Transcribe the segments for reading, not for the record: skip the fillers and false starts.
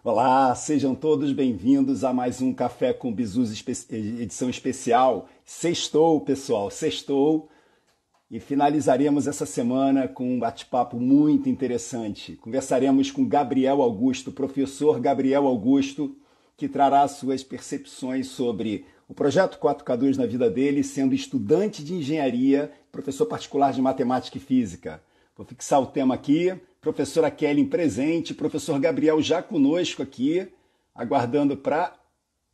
Olá, sejam todos bem-vindos a mais um Café com Bizus edição especial. Sextou, pessoal, sextou e finalizaremos essa semana com um bate-papo muito interessante. Conversaremos com Gabriel Augusto, professor Gabriel Augusto, que trará suas percepções sobre o projeto 4K2 na vida dele, sendo estudante de engenharia, professor particular de matemática e física. Vou fixar o tema aqui, professora Kelly presente, professor Gabriel já conosco aqui, aguardando para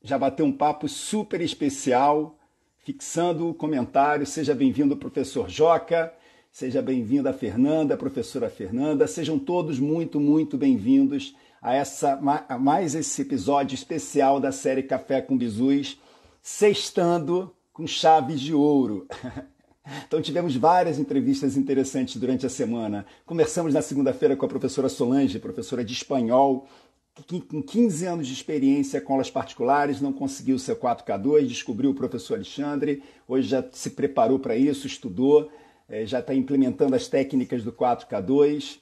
já bater um papo super especial, fixando o comentário. Seja bem-vindo, professor Joca, seja bem-vinda a professora Fernanda, sejam todos muito bem-vindos a mais esse episódio especial da série Café com Bizus, sextando com chaves de ouro. Então tivemos várias entrevistas interessantes durante a semana. Conversamos na segunda-feira com a professora Solange, professora de espanhol, que com 15 anos de experiência com aulas particulares, não conseguiu o seu 4K2, descobriu o professor Alexandre, hoje já se preparou para isso, estudou, já está implementando as técnicas do 4K2,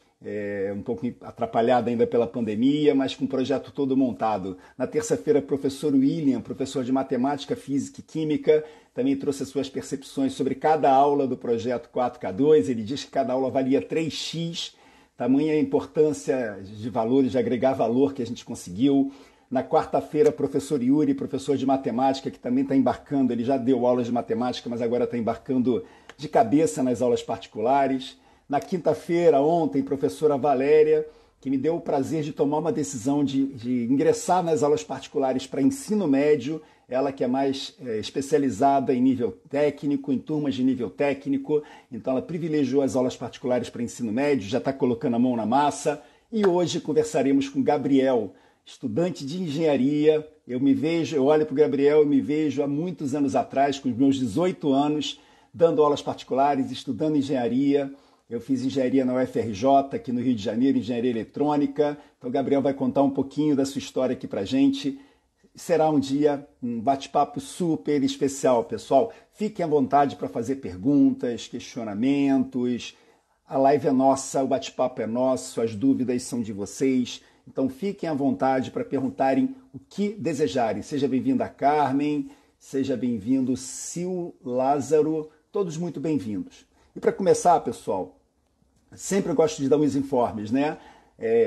um pouco atrapalhada ainda pela pandemia, mas com o projeto todo montado. Na terça-feira, professor William, professor de matemática, física e química, também trouxe as suas percepções sobre cada aula do projeto 4K2. Ele diz que cada aula valia 3x, tamanha a importância de valores, de agregar valor que a gente conseguiu. Na quarta-feira, professor Yuri, professor de matemática, que também está embarcando, ele já deu aulas de matemática, mas agora está embarcando de cabeça nas aulas particulares. Na quinta-feira, ontem, professora Valéria, que me deu o prazer de tomar uma decisão de ingressar nas aulas particulares para ensino médio, ela que é mais especializada em nível técnico, em turmas de nível técnico, então ela privilegiou as aulas particulares para ensino médio, já está colocando a mão na massa. E hoje conversaremos com Gabriel, estudante de engenharia. Eu olho para o Gabriel e me vejo há muitos anos atrás, com os meus 18 anos, dando aulas particulares, estudando engenharia. Eu fiz engenharia na UFRJ, aqui no Rio de Janeiro, engenharia eletrônica. Então o Gabriel vai contar um pouquinho da sua história aqui para a gente. Será um dia, um bate-papo super especial, pessoal. Fiquem à vontade para fazer perguntas, questionamentos. A live é nossa, o bate-papo é nosso, as dúvidas são de vocês. Então fiquem à vontade para perguntarem o que desejarem. Seja bem-vinda a Carmen, seja bem-vindo Sil Lázaro, todos muito bem-vindos. E para começar, pessoal, sempre eu gosto de dar uns informes, né?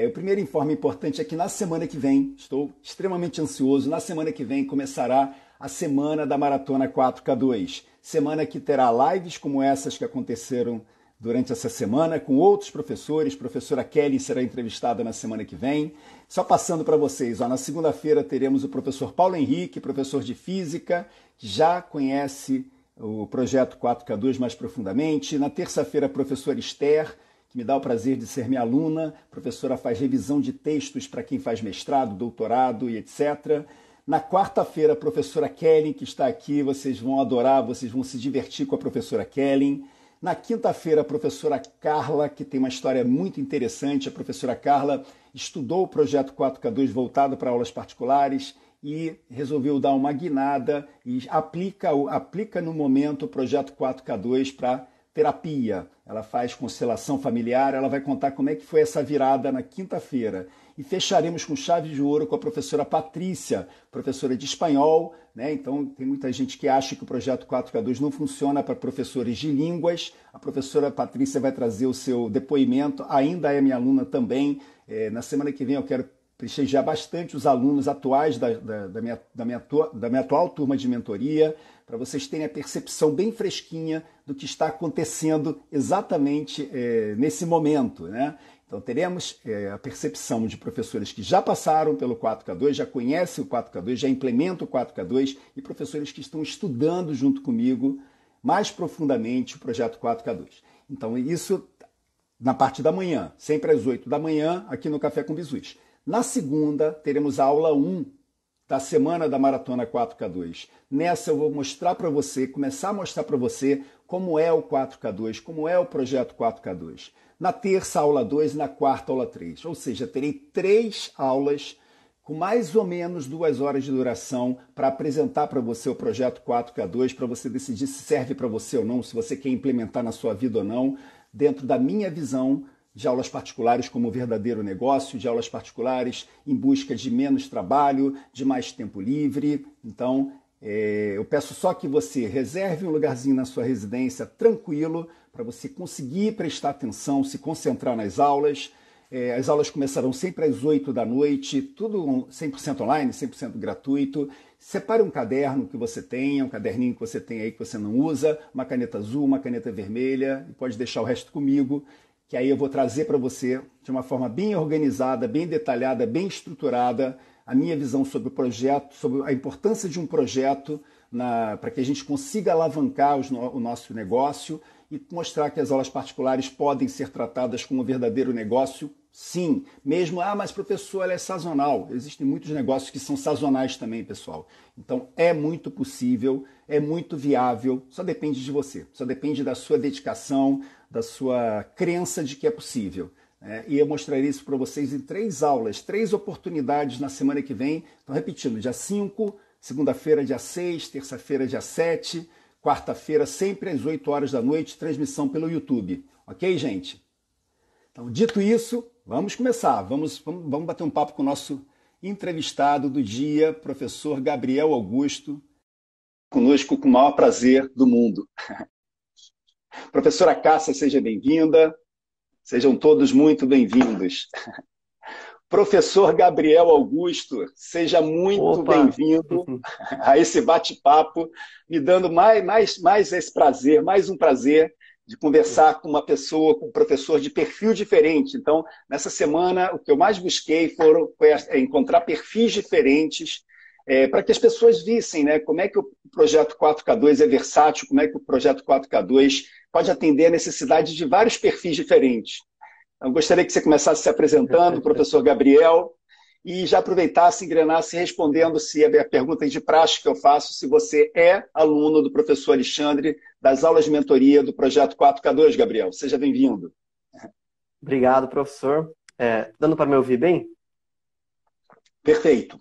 O primeiro informe importante é que na semana que vem, estou extremamente ansioso, na semana que vem começará a semana da Maratona 4K2. Semana que terá lives como essas que aconteceram durante essa semana, com outros professores. Professora Kelly será entrevistada na semana que vem. Só passando para vocês, na segunda-feira teremos o professor Paulo Henrique, professor de física, que já conhece o projeto 4K2 mais profundamente. Na terça-feira, a professora Esther, que me dá o prazer de ser minha aluna. A professora faz revisão de textos para quem faz mestrado, doutorado e etc. Na quarta-feira, a professora Kelly, que está aqui, vocês vão adorar, vocês vão se divertir com a professora Kelly. Na quinta-feira, a professora Carla, que tem uma história muito interessante. A professora Carla estudou o projeto 4K2 voltado para aulas particulares e resolveu dar uma guinada e aplica no momento o projeto 4K2 para terapia. Ela faz constelação familiar, ela vai contar como é que foi essa virada na quinta-feira. E fecharemos com chave de ouro com a professora Patrícia, professora de espanhol, né? Então tem muita gente que acha que o projeto 4K2 não funciona para professores de línguas. A professora Patrícia vai trazer o seu depoimento, ainda é minha aluna também. Na semana que vem eu quero prestigiar bastante os alunos atuais da minha atual turma de mentoria, para vocês terem a percepção bem fresquinha do que está acontecendo exatamente nesse momento, né? Então teremos a percepção de professores que já passaram pelo 4K2, já conhecem o 4K2, já implementam o 4K2 e professores que estão estudando junto comigo mais profundamente o projeto 4K2. Então isso na parte da manhã, sempre às 8 da manhã, aqui no Café com Bizus. Na segunda, teremos a aula 1 da semana da Maratona 4K2. Nessa eu vou começar a mostrar para você como é o 4K2, como é o projeto 4K2. Na terça, aula 2 e na quarta, aula 3. Ou seja, terei 3 aulas com mais ou menos 2 horas de duração para apresentar para você o projeto 4K2, para você decidir se serve para você ou não, se você quer implementar na sua vida ou não, dentro da minha visão de aulas particulares como verdadeiro negócio, de aulas particulares em busca de menos trabalho, de mais tempo livre. Então, eu peço só que você reserve um lugarzinho na sua residência tranquilo para você conseguir prestar atenção, se concentrar nas aulas. As aulas começarão sempre às 8 da noite, tudo 100% online, 100% gratuito. Separe um caderno que você tenha, um caderninho que você tem aí que você não usa, uma caneta azul, uma caneta vermelha, e pode deixar o resto comigo, que aí eu vou trazer para você, de uma forma bem organizada, bem detalhada, bem estruturada, a minha visão sobre o projeto, sobre a importância de um projeto para que a gente consiga alavancar o nosso negócio e mostrar que as aulas particulares podem ser tratadas como um verdadeiro negócio, sim. Mesmo, mas professor, ela é sazonal. Existem muitos negócios que são sazonais também, pessoal. Então, é muito possível, é muito viável, só depende de você, só depende da sua dedicação, da sua crença de que é possível. E eu mostrarei isso para vocês em 3 aulas, 3 oportunidades na semana que vem. Então, repetindo, dia 5, segunda-feira, dia 6, terça-feira, dia 7, quarta-feira, sempre às 8 horas da noite, transmissão pelo YouTube. Ok, gente? Então, dito isso, vamos começar. Vamos bater um papo com o nosso entrevistado do dia, professor Gabriel Augusto, conosco com o maior prazer do mundo. Professora Cássia, seja bem-vinda. Sejam todos muito bem-vindos. Professor Gabriel Augusto, seja muito bem-vindo a esse bate-papo, me dando mais esse prazer, mais um prazer de conversar com uma pessoa, com um professor de perfil diferente. Então, nessa semana, o que eu mais busquei foi encontrar perfis diferentes para que as pessoas vissem, né, como é que o projeto 4K2 é versátil, como é que o projeto 4K2 pode atender a necessidade de vários perfis diferentes. Eu gostaria que você começasse se apresentando, professor Gabriel, e já aproveitasse, engrenasse respondendo se a pergunta de praxe que eu faço, se você é aluno do professor Alexandre, das aulas de mentoria do projeto 4K2, Gabriel. Seja bem-vindo. Obrigado, professor. Dando para me ouvir bem? Perfeito,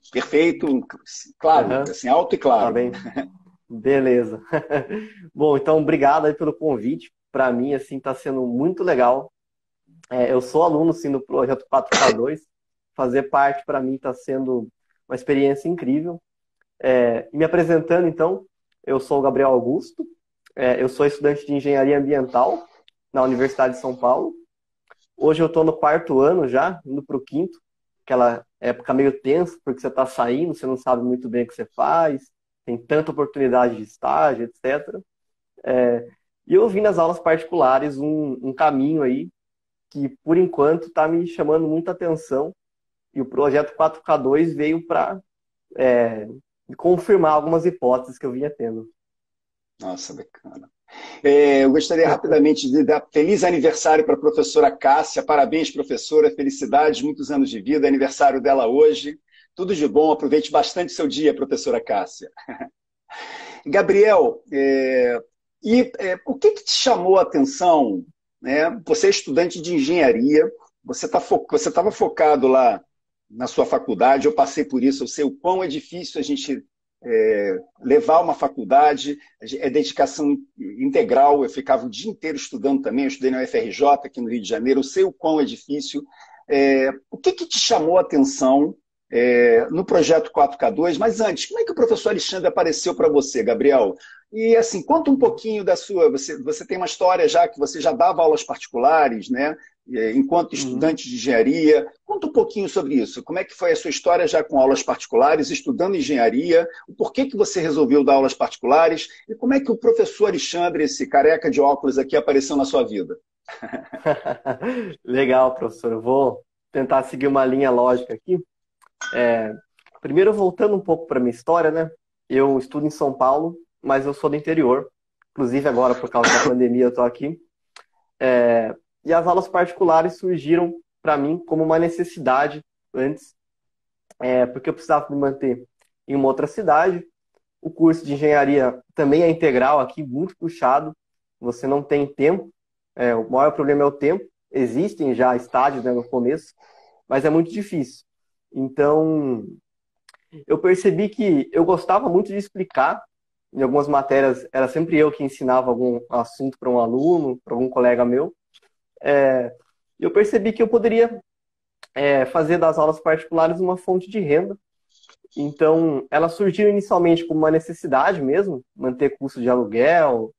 claro, assim, alto e claro. Tá bem. Beleza. Bom, então, obrigado aí pelo convite. Para mim, assim, está sendo muito legal. Eu sou aluno, sim, do projeto 4K2. Fazer parte, para mim, está sendo uma experiência incrível. Me apresentando, então, eu sou o Gabriel Augusto. Eu sou estudante de Engenharia Ambiental na Universidade de São Paulo. Hoje eu estou no 4º ano já, indo para o 5º. Aquela época meio tensa, porque você está saindo, você não sabe muito bem o que você faz, tem tanta oportunidade de estágio, etc. E eu vi nas aulas particulares um caminho aí que, por enquanto, está me chamando muita atenção. E o projeto 4K2 veio para confirmar algumas hipóteses que eu vinha tendo. Nossa, bacana. Eu gostaria rapidamente de dar feliz aniversário para a professora Cássia. Parabéns, professora. Felicidades, muitos anos de vida. Aniversário dela hoje. Tudo de bom. Aproveite bastante seu dia, professora Cássia. Gabriel, o que te chamou a atenção? Né? Você é estudante de engenharia, você estava focado lá na sua faculdade, eu passei por isso, eu sei o quão é difícil a gente levar uma faculdade, é dedicação integral, eu ficava o dia inteiro estudando também, eu estudei na UFRJ aqui no Rio de Janeiro, eu sei o quão é difícil. O que te chamou a atenção no projeto 4K2? Mas antes, como é que o professor Alexandre apareceu para você, Gabriel? E assim, conta um pouquinho da sua... Você tem uma história já que você já dava aulas particulares, né? Enquanto estudante de engenharia. Conta um pouquinho sobre isso. Como é que foi a sua história já com aulas particulares, estudando engenharia? O porquê que você resolveu dar aulas particulares? E como é que o professor Alexandre, esse careca de óculos aqui, apareceu na sua vida? Legal, professor. Eu vou tentar seguir uma linha lógica aqui. Primeiro, voltando um pouco para minha história, né? Eu estudo em São Paulo, mas eu sou do interior. Inclusive, agora, por causa da pandemia, eu estou aqui. E as aulas particulares surgiram para mim como uma necessidade antes, porque eu precisava me manter em uma outra cidade. O curso de engenharia também é integral aqui, muito puxado. Você não tem tempo. O maior problema é o tempo. Existem já estágios, né, no começo, mas é muito difícil. Então, eu percebi que eu gostava muito de explicar. Em algumas matérias, era sempre eu que ensinava algum assunto para um aluno, para algum colega meu. E eu percebi que eu poderia fazer das aulas particulares uma fonte de renda. Então, ela surgiu inicialmente como uma necessidade mesmo, manter custo de aluguel,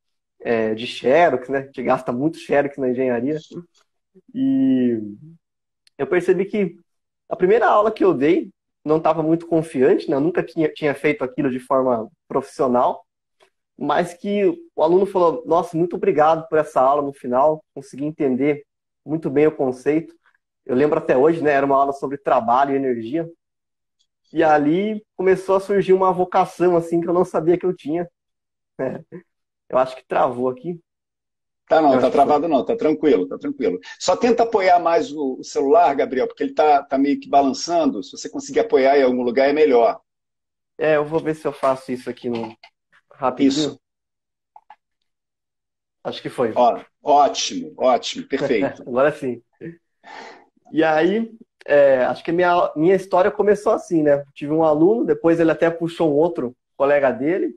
de Xerox, né? A gente gasta muito Xerox na engenharia. E eu percebi que a primeira aula que eu dei não estava muito confiante, né? Eu nunca tinha feito aquilo de forma profissional, mas que o aluno falou: nossa, muito obrigado por essa aula no final, consegui entender muito bem o conceito. Eu lembro até hoje, né? Era uma aula sobre trabalho e energia. E ali começou a surgir uma vocação assim que eu não sabia que eu tinha. É, eu acho que travou aqui. Tá não, Eu tá acho que foi. travado não, tá tranquilo, tá tranquilo. Só tenta apoiar mais o celular, Gabriel, porque ele tá meio que balançando. Se você conseguir apoiar em algum lugar é melhor. Eu vou ver se eu faço isso aqui rapidinho. Isso. Acho que foi. Ó, ótimo, ótimo, perfeito. Agora sim. E aí, acho que minha história começou assim, né? Tive um aluno, depois ele até puxou um outro colega dele,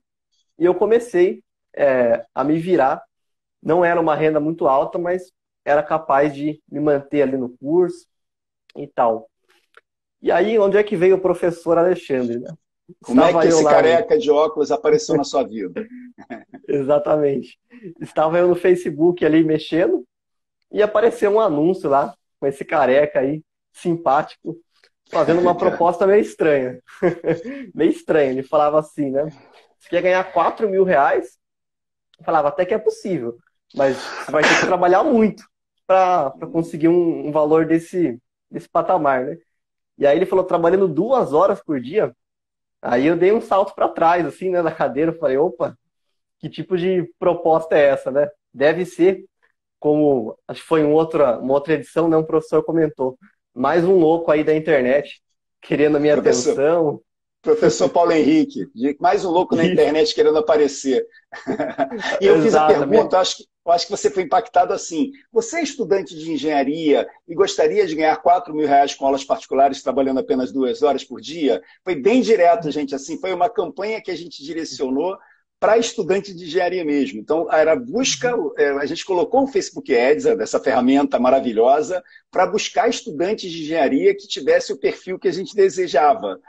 e eu comecei, a me virar. Não era uma renda muito alta, mas era capaz de me manter ali no curso e tal. E aí, onde é que veio o professor Alexandre, né? Como é Estava que eu esse lá no... careca de óculos apareceu na sua vida? Exatamente. Estava eu no Facebook ali mexendo e apareceu um anúncio lá com esse careca aí, simpático, fazendo uma proposta meio estranha. Meio estranha. Ele falava assim, né? Você quer ganhar R$ 4.000? Eu falava, até que é possível, mas você vai ter que trabalhar muito para conseguir um valor desse patamar, né? E aí ele falou, trabalhando 2 horas por dia. Aí eu dei um salto para trás, assim, né, na cadeira. Eu falei, opa, que tipo de proposta é essa, né? Deve ser, como acho que foi uma outra edição, né? Um professor comentou, mais um louco aí da internet querendo a minha Professor, atenção. professor Paulo Henrique, mais um louco na Isso, internet querendo aparecer. E eu fiz a exato. pergunta, eu acho que você foi impactado assim. Você é estudante de engenharia e gostaria de ganhar R$ 4.000 com aulas particulares, trabalhando apenas 2 horas por dia? Foi bem direto, gente, assim, foi uma campanha que a gente direcionou para estudante de engenharia mesmo. Então, era busca, a gente colocou o Facebook Ads, essa ferramenta maravilhosa, para buscar estudantes de engenharia que tivesse o perfil que a gente desejava.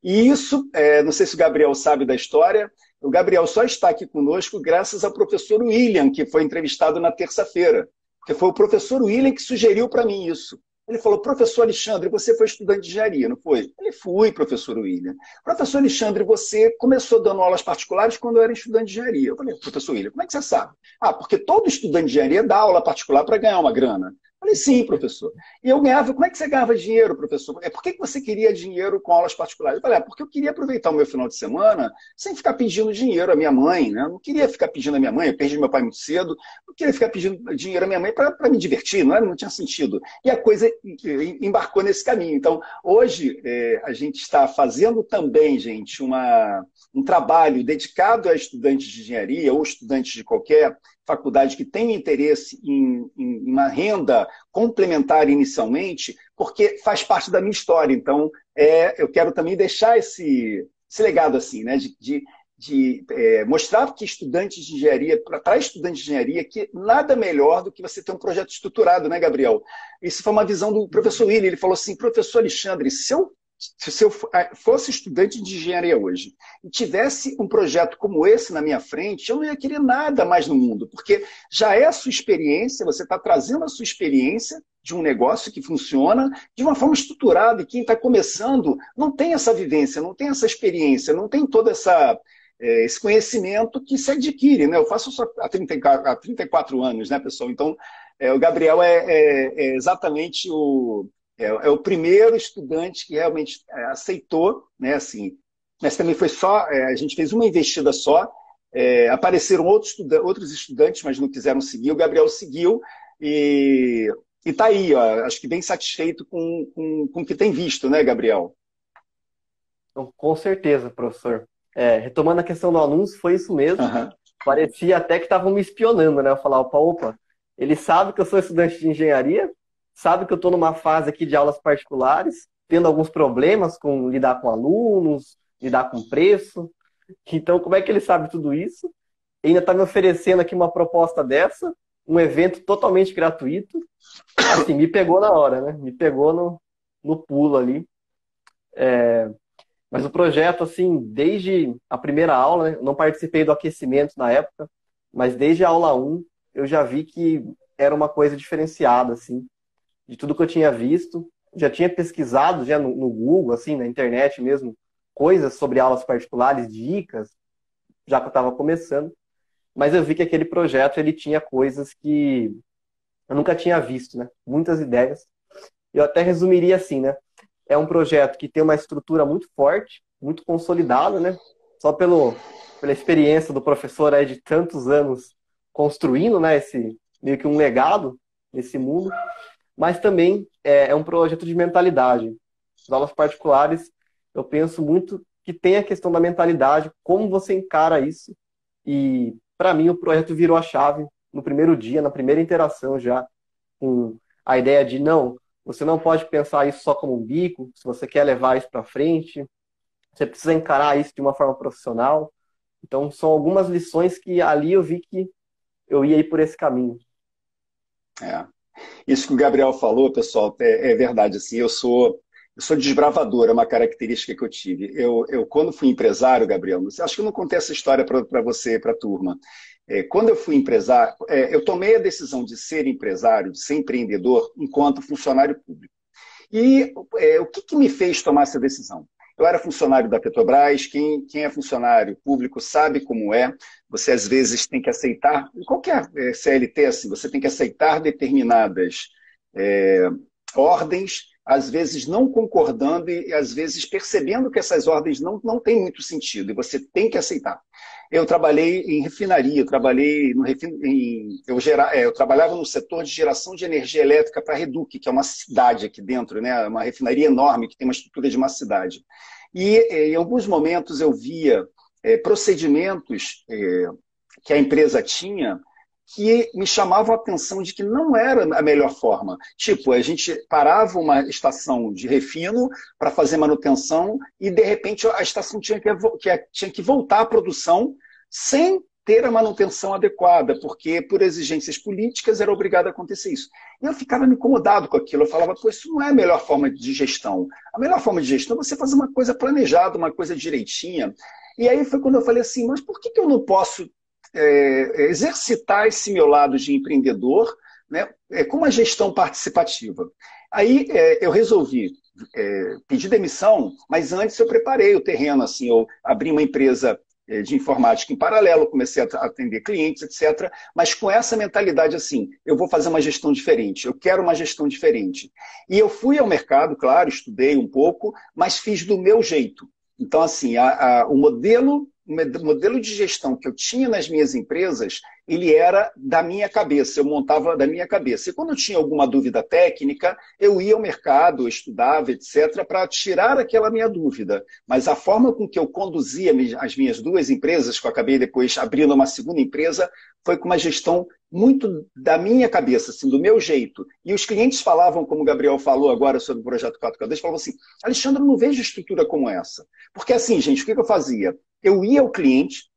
E isso, não sei se o Gabriel sabe da história, o Gabriel só está aqui conosco graças ao professor William, que foi entrevistado na terça-feira. Porque foi o professor William que sugeriu para mim isso. Ele falou, professor Alexandre, você foi estudante de engenharia, não foi? Ele fui, professor William. Professor Alexandre, você começou dando aulas particulares quando eu era estudante de engenharia. Eu falei, professor William, como é que você sabe? Ah, porque todo estudante de engenharia dá aula particular para ganhar uma grana. Eu falei, sim, professor. E eu ganhava, como é que você ganhava dinheiro, professor? Por que você queria dinheiro com aulas particulares? Eu falei, porque eu queria aproveitar o meu final de semana sem ficar pedindo dinheiro à minha mãe, né? Eu não queria ficar pedindo à minha mãe, eu perdi meu pai muito cedo, não queria ficar pedindo dinheiro à minha mãe para me divertir, não tinha sentido. E a coisa embarcou nesse caminho. Então, hoje, a gente está fazendo também, gente, um trabalho dedicado a estudantes de engenharia ou estudantes de qualquer faculdade que tenha interesse em uma renda complementar inicialmente, porque faz parte da minha história. Então, eu quero também deixar esse legado assim, né, de mostrar que estudantes de engenharia, para estudantes de engenharia, que nada melhor do que você ter um projeto estruturado, né, Gabriel? Isso foi uma visão do professor Willi. Ele falou assim, professor Alexandre, se eu fosse estudante de engenharia hoje e tivesse um projeto como esse na minha frente, eu não ia querer nada mais no mundo, porque já é a sua experiência, você está trazendo a sua experiência de um negócio que funciona de uma forma estruturada, e quem está começando não tem essa vivência, não tem essa experiência, não tem todo esse conhecimento que se adquire, né? Eu faço isso há 34 anos, né, pessoal? Então, o Gabriel é exatamente o primeiro estudante que realmente aceitou, né, assim, mas também foi só, a gente fez uma investida só, apareceram outros estudantes, mas não quiseram seguir, o Gabriel seguiu e está aí, ó, acho que bem satisfeito com o que tem visto, né, Gabriel? Então, com certeza, professor. Retomando a questão do anúncio, foi isso mesmo. Uhum. Parecia até que estavam me espionando, né? Eu falava, opa, ele sabe que eu sou estudante de engenharia, sabe que eu estou numa fase aqui de aulas particulares, tendo alguns problemas com lidar com alunos, lidar com preço. Então, como é que ele sabe tudo isso? Ainda está me oferecendo aqui uma proposta dessa. um evento totalmente gratuito. Assim, me pegou na hora, né? Me pegou no pulo ali. Mas o projeto, assim, desde a primeira aula, né? Eu não participei do aquecimento na época, mas desde a aula um eu já vi que era uma coisa diferenciada, assim, de tudo que eu tinha visto. Já tinha pesquisado já no Google, assim, na internet mesmo, coisas sobre aulas particulares, dicas, já que eu estava começando. Mas eu vi que aquele projeto, ele tinha coisas que eu nunca tinha visto, né? Muitas ideias. Eu até resumiria assim, né? É um projeto que tem uma estrutura muito forte, muito consolidada, né? Só pela experiência do professor aí de tantos anos construindo, né? Esse meio que um legado nesse mundo, mas também é um projeto de mentalidade. As aulas particulares, eu penso muito que tem a questão da mentalidade, como você encara isso. E para mim o projeto virou a chave no primeiro dia, na primeira interação já, com a ideia de não, você não pode pensar isso só como um bico, se você quer levar isso para frente, você precisa encarar isso de uma forma profissional. Então, são algumas lições que ali eu vi que eu ia ir por esse caminho. É. Isso que o Gabriel falou, pessoal, é verdade. Assim, eu sou desbravador, é uma característica que eu tive. Eu quando fui empresário, Gabriel, acho que eu não contei essa história para você, para a turma. Quando eu fui empresário, eu tomei a decisão de ser empresário, de ser empreendedor, enquanto funcionário público. E o que me fez tomar essa decisão? Eu era funcionário da Petrobras, quem é funcionário público sabe como é. Você, às vezes, tem que aceitar, em qualquer CLT, assim, você tem que aceitar determinadas é, ordens, às vezes não concordando e, às vezes, percebendo que essas ordens não têm muito sentido, e você tem que aceitar. Eu trabalhei em refinaria, eu trabalhei no eu trabalhava no setor de geração de energia elétrica para a Reduc, que é uma cidade aqui dentro, né? Uma refinaria enorme que tem uma estrutura de uma cidade. E em alguns momentos eu via procedimentos que a empresa tinha que me chamavam a atenção de que não era a melhor forma. Tipo, a gente parava uma estação de refino para fazer manutenção e, de repente, a estação tinha que voltar à produção sem ter a manutenção adequada, porque, por exigências políticas, era obrigado a acontecer isso. E eu ficava me incomodado com aquilo. Eu falava, pô, isso não é a melhor forma de gestão. A melhor forma de gestão é você fazer uma coisa planejada, uma coisa direitinha. E aí foi quando eu falei assim, mas por que eu não posso exercitar esse meu lado de empreendedor, né, com uma gestão participativa? Aí eu resolvi pedir demissão, mas antes eu preparei o terreno, assim, eu abri uma empresa de informática em paralelo, comecei a atender clientes, etc., mas com essa mentalidade assim, eu vou fazer uma gestão diferente, eu quero uma gestão diferente. E eu fui ao mercado, claro, estudei um pouco, mas fiz do meu jeito. Então, assim, o modelo de gestão que eu tinha nas minhas empresas, ele era da minha cabeça, eu montava da minha cabeça. E quando eu tinha alguma dúvida técnica, eu ia ao mercado, eu estudava, etc., para tirar aquela minha dúvida. Mas a forma com que eu conduzia as minhas duas empresas, que eu acabei depois abrindo uma segunda empresa, foi com uma gestão muito da minha cabeça, assim, do meu jeito. E os clientes falavam, como o Gabriel falou agora sobre o Projeto 4K2, falavam assim, Alexandre, eu não vejo estrutura como essa. Porque assim, gente, o que eu fazia? Eu ia ao cliente,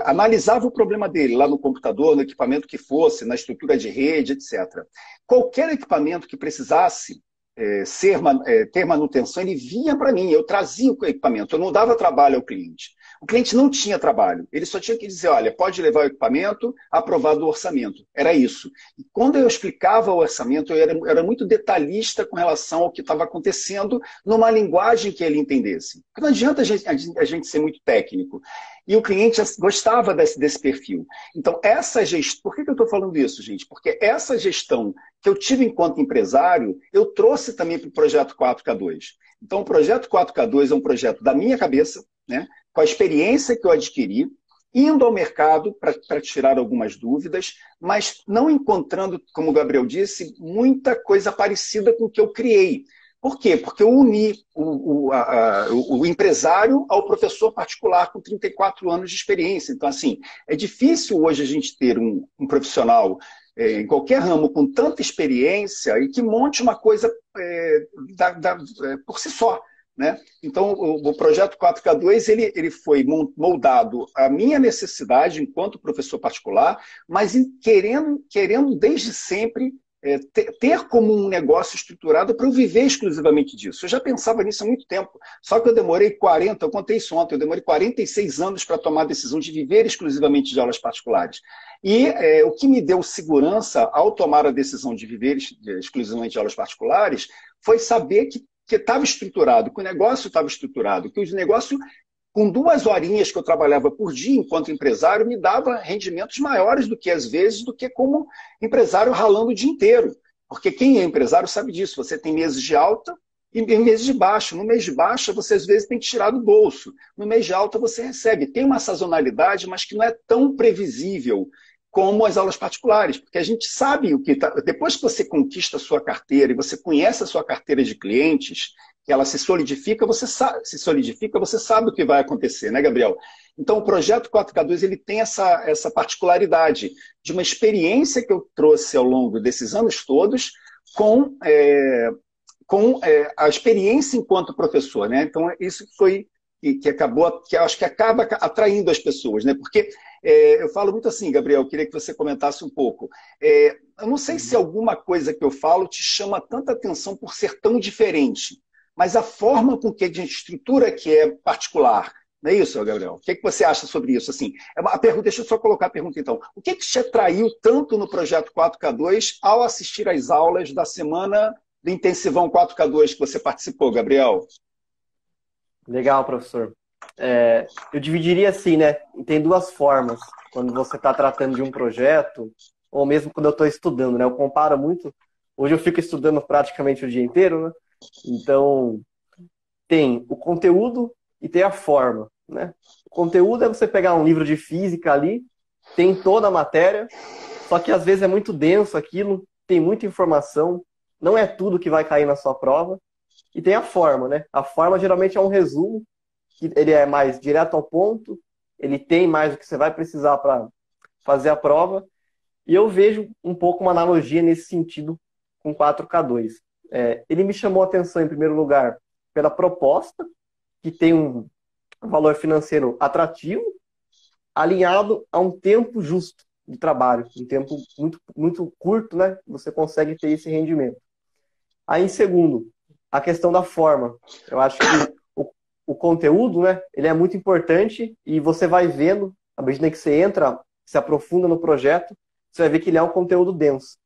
analisava o problema dele lá no computador, no equipamento que fosse, na estrutura de rede, etc. Qualquer equipamento que precisasse ter manutenção, ele vinha para mim, eu trazia o equipamento, eu não dava trabalho ao cliente. O cliente não tinha trabalho, ele só tinha que dizer, olha, pode levar o equipamento, aprovado o orçamento. Era isso. E quando eu explicava o orçamento, eu era muito detalhista com relação ao que estava acontecendo numa linguagem que ele entendesse. Porque não adianta a gente ser muito técnico. E o cliente gostava desse perfil. Então, essa gestão... Por que eu estou falando isso, gente? Porque essa gestão que eu tive enquanto empresário, eu trouxe também para o Projeto 4K2. Então, o Projeto 4K2 é um projeto da minha cabeça, né? Com a experiência que eu adquiri, indo ao mercado para tirar algumas dúvidas, mas não encontrando, como o Gabriel disse, muita coisa parecida com o que eu criei. Por quê? Porque eu uni o empresário ao professor particular com 34 anos de experiência. Então, assim, é difícil hoje a gente ter um profissional em qualquer ramo com tanta experiência e que monte uma coisa por si só. né? Então, o projeto 4K2 ele foi moldado à minha necessidade enquanto professor particular, mas querendo desde sempre ter como um negócio estruturado para eu viver exclusivamente disso. Eu já pensava nisso há muito tempo, só que eu contei isso ontem, eu demorei 46 anos para tomar a decisão de viver exclusivamente de aulas particulares. E o que me deu segurança ao tomar a decisão de viver exclusivamente de aulas particulares foi saber que estava estruturado, que o negócio estava estruturado, que o negócio, com 2 horinhas que eu trabalhava por dia enquanto empresário, me dava rendimentos maiores do que, às vezes, do que como empresário ralando o dia inteiro. Porque quem é empresário sabe disso. Você tem meses de alta e meses de baixa. No mês de baixa, você, às vezes, tem que tirar do bolso. No mês de alta, você recebe. Tem uma sazonalidade, mas que não é tão previsível como as aulas particulares, porque a gente sabe o que depois que você conquista a sua carteira e você conhece a sua carteira de clientes, que ela se solidifica, você sabe o que vai acontecer, né, Gabriel? Então, o projeto 4K2 ele tem essa particularidade de uma experiência que eu trouxe ao longo desses anos todos com a experiência enquanto professor, né? Então, isso foi que acabou, que eu acho que acaba atraindo as pessoas, né? Porque eu falo muito assim, Gabriel, eu queria que você comentasse um pouco. Eu não sei se alguma coisa que eu falo te chama tanta atenção por ser tão diferente, mas a forma com que a gente estrutura que é particular. Não é isso, Gabriel? O que você acha sobre isso? Assim, a pergunta, deixa eu só colocar a pergunta, então. O que te atraiu tanto no projeto 4K2 ao assistir às aulas da semana do Intensivão 4K2 que você participou, Gabriel? Legal, professor. Eu dividiria assim, né? Tem 2 formas. Quando você está tratando de um projeto, ou mesmo quando eu estou estudando, né? Eu comparo muito. Hoje eu fico estudando praticamente o dia inteiro, né? Então, tem o conteúdo e tem a forma, né? O conteúdo é você pegar um livro de física ali, tem toda a matéria, só que às vezes é muito denso aquilo, tem muita informação, não é tudo que vai cair na sua prova. E tem a forma, né? A forma geralmente é um resumo, que ele é mais direto ao ponto, ele tem mais o que você vai precisar para fazer a prova. E eu vejo um pouco uma analogia nesse sentido com 4K2. Ele me chamou a atenção, em primeiro lugar, pela proposta, que tem um valor financeiro atrativo, alinhado a um tempo justo de trabalho, um tempo muito, muito curto, né? Você consegue ter esse rendimento. Aí, em segundo, a questão da forma. Eu acho que o conteúdo, né, ele é muito importante e você vai vendo, à medida que você entra, se aprofunda no projeto, você vai ver que ele é um conteúdo denso.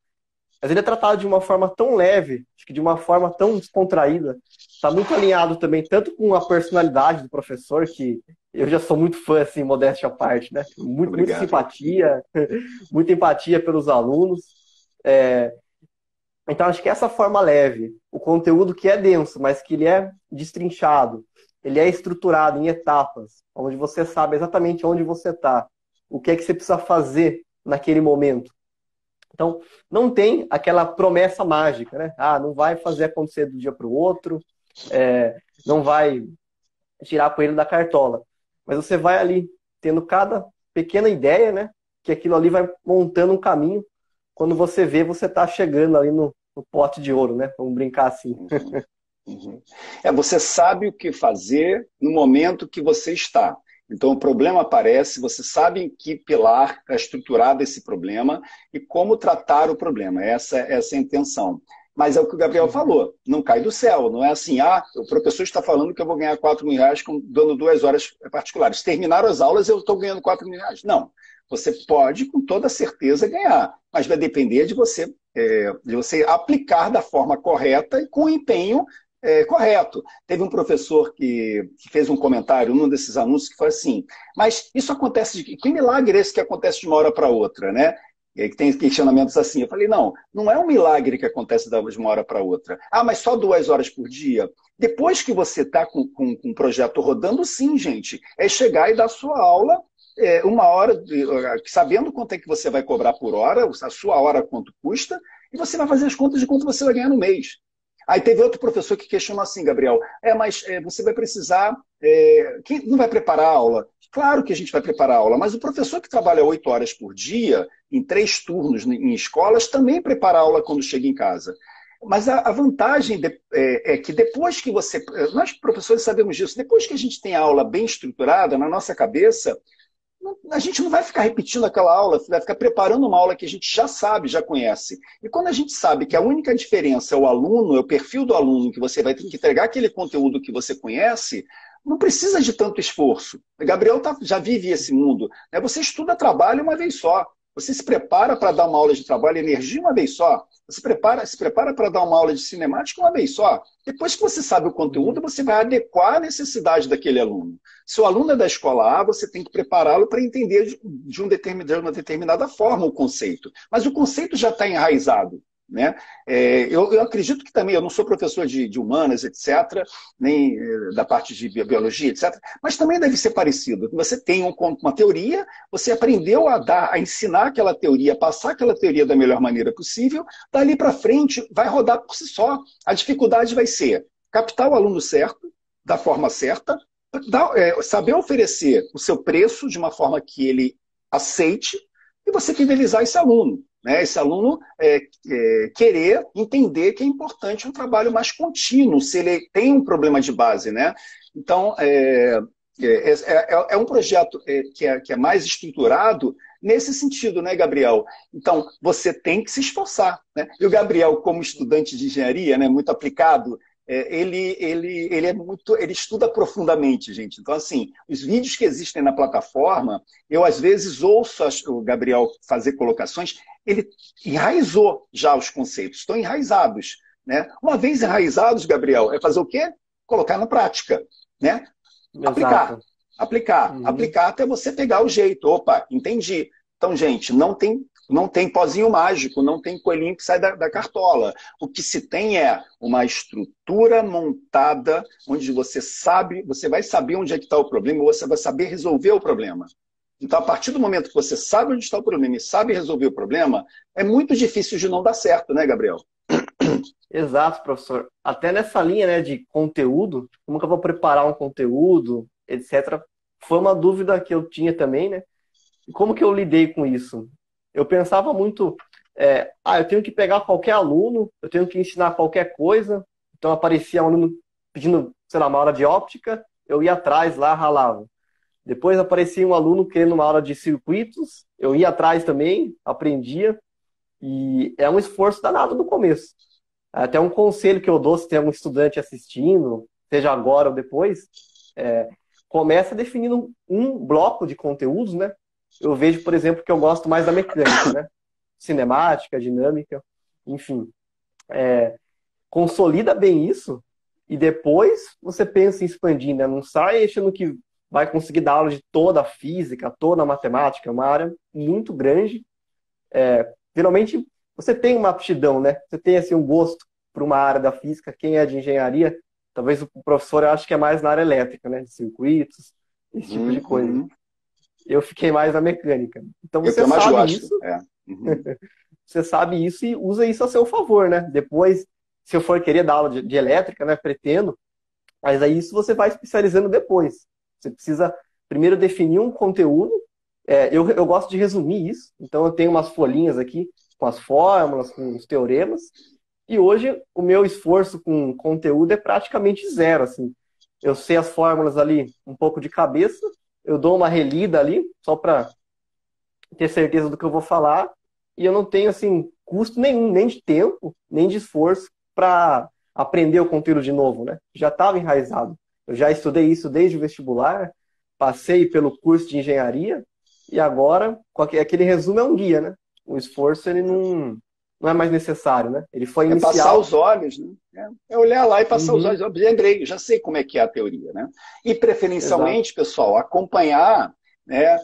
Mas ele é tratado de uma forma tão leve, acho que de uma forma tão descontraída. Está muito alinhado também, tanto com a personalidade do professor, que eu já sou muito fã, assim, modéstia à parte, né? Muita simpatia, muita empatia pelos alunos. Então, acho que essa forma leve, o conteúdo que é denso, mas que ele é destrinchado, ele é estruturado em etapas, onde você sabe exatamente onde você está, o que é que você precisa fazer naquele momento. Então, não tem aquela promessa mágica, né? Não vai fazer acontecer do dia para o outro, não vai tirar coelho da cartola. Mas você vai ali tendo cada pequena ideia, né? Que aquilo ali vai montando um caminho. Quando você vê, você está chegando ali no pote de ouro, né? Vamos brincar assim. Uhum. Você sabe o que fazer no momento que você está. Então, o problema aparece, você sabe em que pilar está estruturado esse problema e como tratar o problema. Essa é a intenção. Mas é o que o Gabriel falou, não cai do céu. Não é assim, o professor está falando que eu vou ganhar R$4.000 dando 2 horas particulares. Terminaram as aulas, eu estou ganhando R$4.000. Não. Você pode, com toda certeza, ganhar, mas vai depender de você aplicar da forma correta e com o empenho correto. Teve um professor que fez um comentário num desses anúncios que foi assim, mas isso acontece que milagre é esse que acontece de uma hora para outra, né? Que tem questionamentos assim. Eu falei, não é um milagre que acontece de uma hora para outra. Mas só 2 horas por dia? Depois que você está com um projeto rodando, sim, gente, é chegar e dar sua aula 1 hora, sabendo quanto é que você vai cobrar por hora, a sua hora quanto custa, e você vai fazer as contas de quanto você vai ganhar no mês. Aí teve outro professor que questionou assim, Gabriel, mas você vai precisar, quem não vai preparar a aula? Claro que a gente vai preparar a aula, mas o professor que trabalha 8 horas por dia, em 3 turnos em escolas, também prepara a aula quando chega em casa. Mas a vantagem é que depois que você. Nós, professores, sabemos disso. Depois que a gente tem a aula bem estruturada na nossa cabeça, a gente não vai ficar repetindo aquela aula, vai ficar preparando uma aula que a gente já sabe, já conhece. E quando a gente sabe que a única diferença é o aluno, é o perfil do aluno, que você vai ter que entregar aquele conteúdo que você conhece, não precisa de tanto esforço. O Gabriel já vive esse mundo. Você estuda trabalho uma vez só. Você se prepara para dar uma aula de trabalho e energia uma vez só. Você se prepara para dar uma aula de cinemática uma vez só. Depois que você sabe o conteúdo, você vai adequar a necessidade daquele aluno. Se o aluno é da escola A, você tem que prepará-lo para entender de uma determinada forma o conceito. Mas o conceito já está enraizado. Né? Eu acredito que também, eu não sou professor de humanas, etc., nem da parte de biologia, etc., mas também deve ser parecido. Você tem uma teoria, você aprendeu a ensinar aquela teoria, a passar aquela teoria da melhor maneira possível, dali para frente vai rodar por si só. A dificuldade vai ser captar o aluno certo, da forma certa, saber oferecer o seu preço de uma forma que ele aceite e você fidelizar esse aluno. Esse aluno querer entender que é importante um trabalho mais contínuo, se ele tem um problema de base. Né? Então, é um projeto que é mais estruturado nesse sentido, né, Gabriel? Então, você tem que se esforçar. Né? E o Gabriel, como estudante de engenharia, né, muito aplicado, ele estuda profundamente, gente. Então, assim, os vídeos que existem na plataforma, eu às vezes ouço o Gabriel fazer colocações, ele enraizou já os conceitos, estão enraizados. Né? Uma vez enraizados, Gabriel, é fazer o quê? Colocar na prática. Né? Exato. Aplicar até você pegar o jeito. Opa, entendi. Então, gente, não tem pozinho mágico, não tem coelhinho que sai da cartola. O que se tem é uma estrutura montada onde você vai saber onde é que está o problema, você vai saber resolver o problema. Então, a partir do momento que você sabe onde está o problema e sabe resolver o problema, é muito difícil de não dar certo, né, Gabriel? Exato, professor. Até nessa linha, né, de conteúdo, como que eu vou preparar um conteúdo, etc., foi uma dúvida que eu tinha também, né? E como que eu lidei com isso? Eu pensava muito, eu tenho que pegar qualquer aluno, eu tenho que ensinar qualquer coisa. Então aparecia um aluno pedindo, sei lá, uma aula de óptica, eu ia atrás lá, ralava. Depois aparecia um aluno querendo uma aula de circuitos, eu ia atrás também, aprendia. E é um esforço danado no começo. Até um conselho que eu dou, se tem algum estudante assistindo, seja agora ou depois, começa definindo um bloco de conteúdos, né? Eu vejo, por exemplo, que eu gosto mais da mecânica, né? Cinemática, dinâmica, enfim. Consolida bem isso e depois você pensa em expandir, né? Não sai achando que vai conseguir dar aula de toda a física, toda a matemática, é uma área muito grande. Geralmente você tem uma aptidão, né? Você tem assim, um gosto por uma área da física. Quem é de engenharia, talvez o professor ache que é mais na área elétrica, né? De circuitos, esse tipo de coisa. Eu fiquei mais na mecânica. Então você sabe isso. Você sabe isso e usa isso a seu favor, né? Depois, se eu for querer dar aula de elétrica, né? Pretendo. Mas aí isso você vai especializando depois. Você precisa primeiro definir um conteúdo. Eu gosto de resumir isso. Então eu tenho umas folhinhas aqui com as fórmulas, com os teoremas. E hoje o meu esforço com conteúdo é praticamente zero. Assim. Eu sei as fórmulas ali um pouco de cabeça. Eu dou uma relida ali, só para ter certeza do que eu vou falar. E eu não tenho assim, custo nenhum, nem de tempo, nem de esforço para aprender o conteúdo de novo. Né? Já estava enraizado. Eu já estudei isso desde o vestibular, passei pelo curso de engenharia e agora, aquele resumo é um guia, né? O esforço ele não é mais necessário, né? Ele foi inicial. É passar os olhos, né? É olhar lá e passar os olhos. Eu lembrei, já sei como é que é a teoria, né? E preferencialmente, exato, pessoal, acompanhar, né?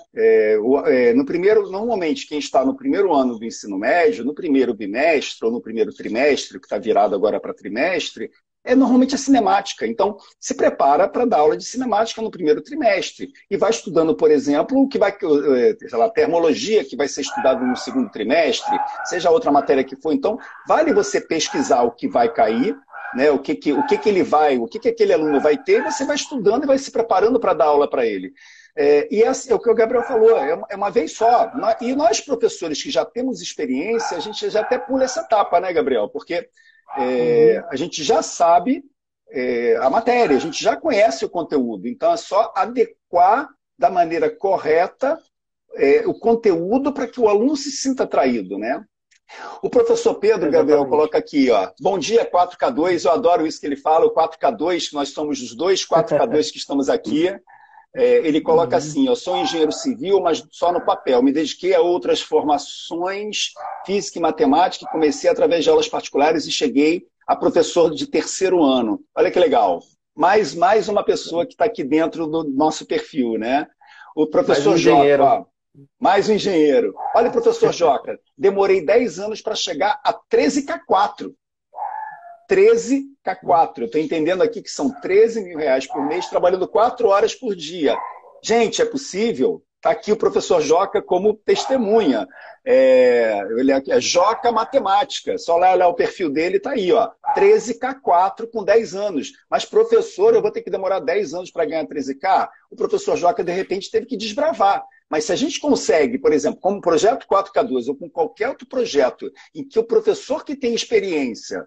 No primeiro, normalmente quem está no primeiro ano do ensino médio, no primeiro bimestre ou no primeiro trimestre, que está virado agora para trimestre, normalmente a cinemática. Então, se prepara para dar aula de cinemática no primeiro trimestre. E vai estudando, por exemplo, o que vai, sei lá, termologia, que vai ser estudado no segundo trimestre, seja outra matéria que for. Então, vale você pesquisar o que vai cair, né, o que aquele aluno vai ter, e você vai estudando e vai se preparando para dar aula para ele. E é o que o Gabriel falou, é uma vez só. E nós, professores que já temos experiência, a gente já até pula essa etapa, né, Gabriel? Porque Uhum. A gente já sabe a matéria, a gente já conhece o conteúdo, então é só adequar da maneira correta o conteúdo para que o aluno se sinta atraído, né? O professor Pedro, Gabriel, Exatamente. coloca aqui, ó, bom dia 4K2, eu adoro isso que ele fala, o 4K2, que nós somos os dois 4K2 que estamos aqui. Ele coloca Uhum. assim, eu sou engenheiro civil, mas só no papel. Me dediquei a outras formações, física e matemática, e comecei através de aulas particulares e cheguei a professor de terceiro ano. Olha que legal. Mais uma pessoa que está aqui dentro do nosso perfil, né? O Mais um professor Joca, engenheiro. ó, mais um engenheiro. Olha, professor Joca, demorei 10 anos para chegar a 13K4. 13K4. Eu estou entendendo aqui que são 13 mil reais por mês, trabalhando 4 horas por dia. Gente, é possível? Está aqui o professor Joca como testemunha. Ele é Joca Matemática. Só lá olhar o perfil dele, está aí, ó. 13K4 com 10 anos. Mas, professor, eu vou ter que demorar 10 anos para ganhar 13K? O professor Joca, de repente, teve que desbravar. Mas se a gente consegue, por exemplo, como o projeto 4K2 ou com qualquer outro projeto em que o professor que tem experiência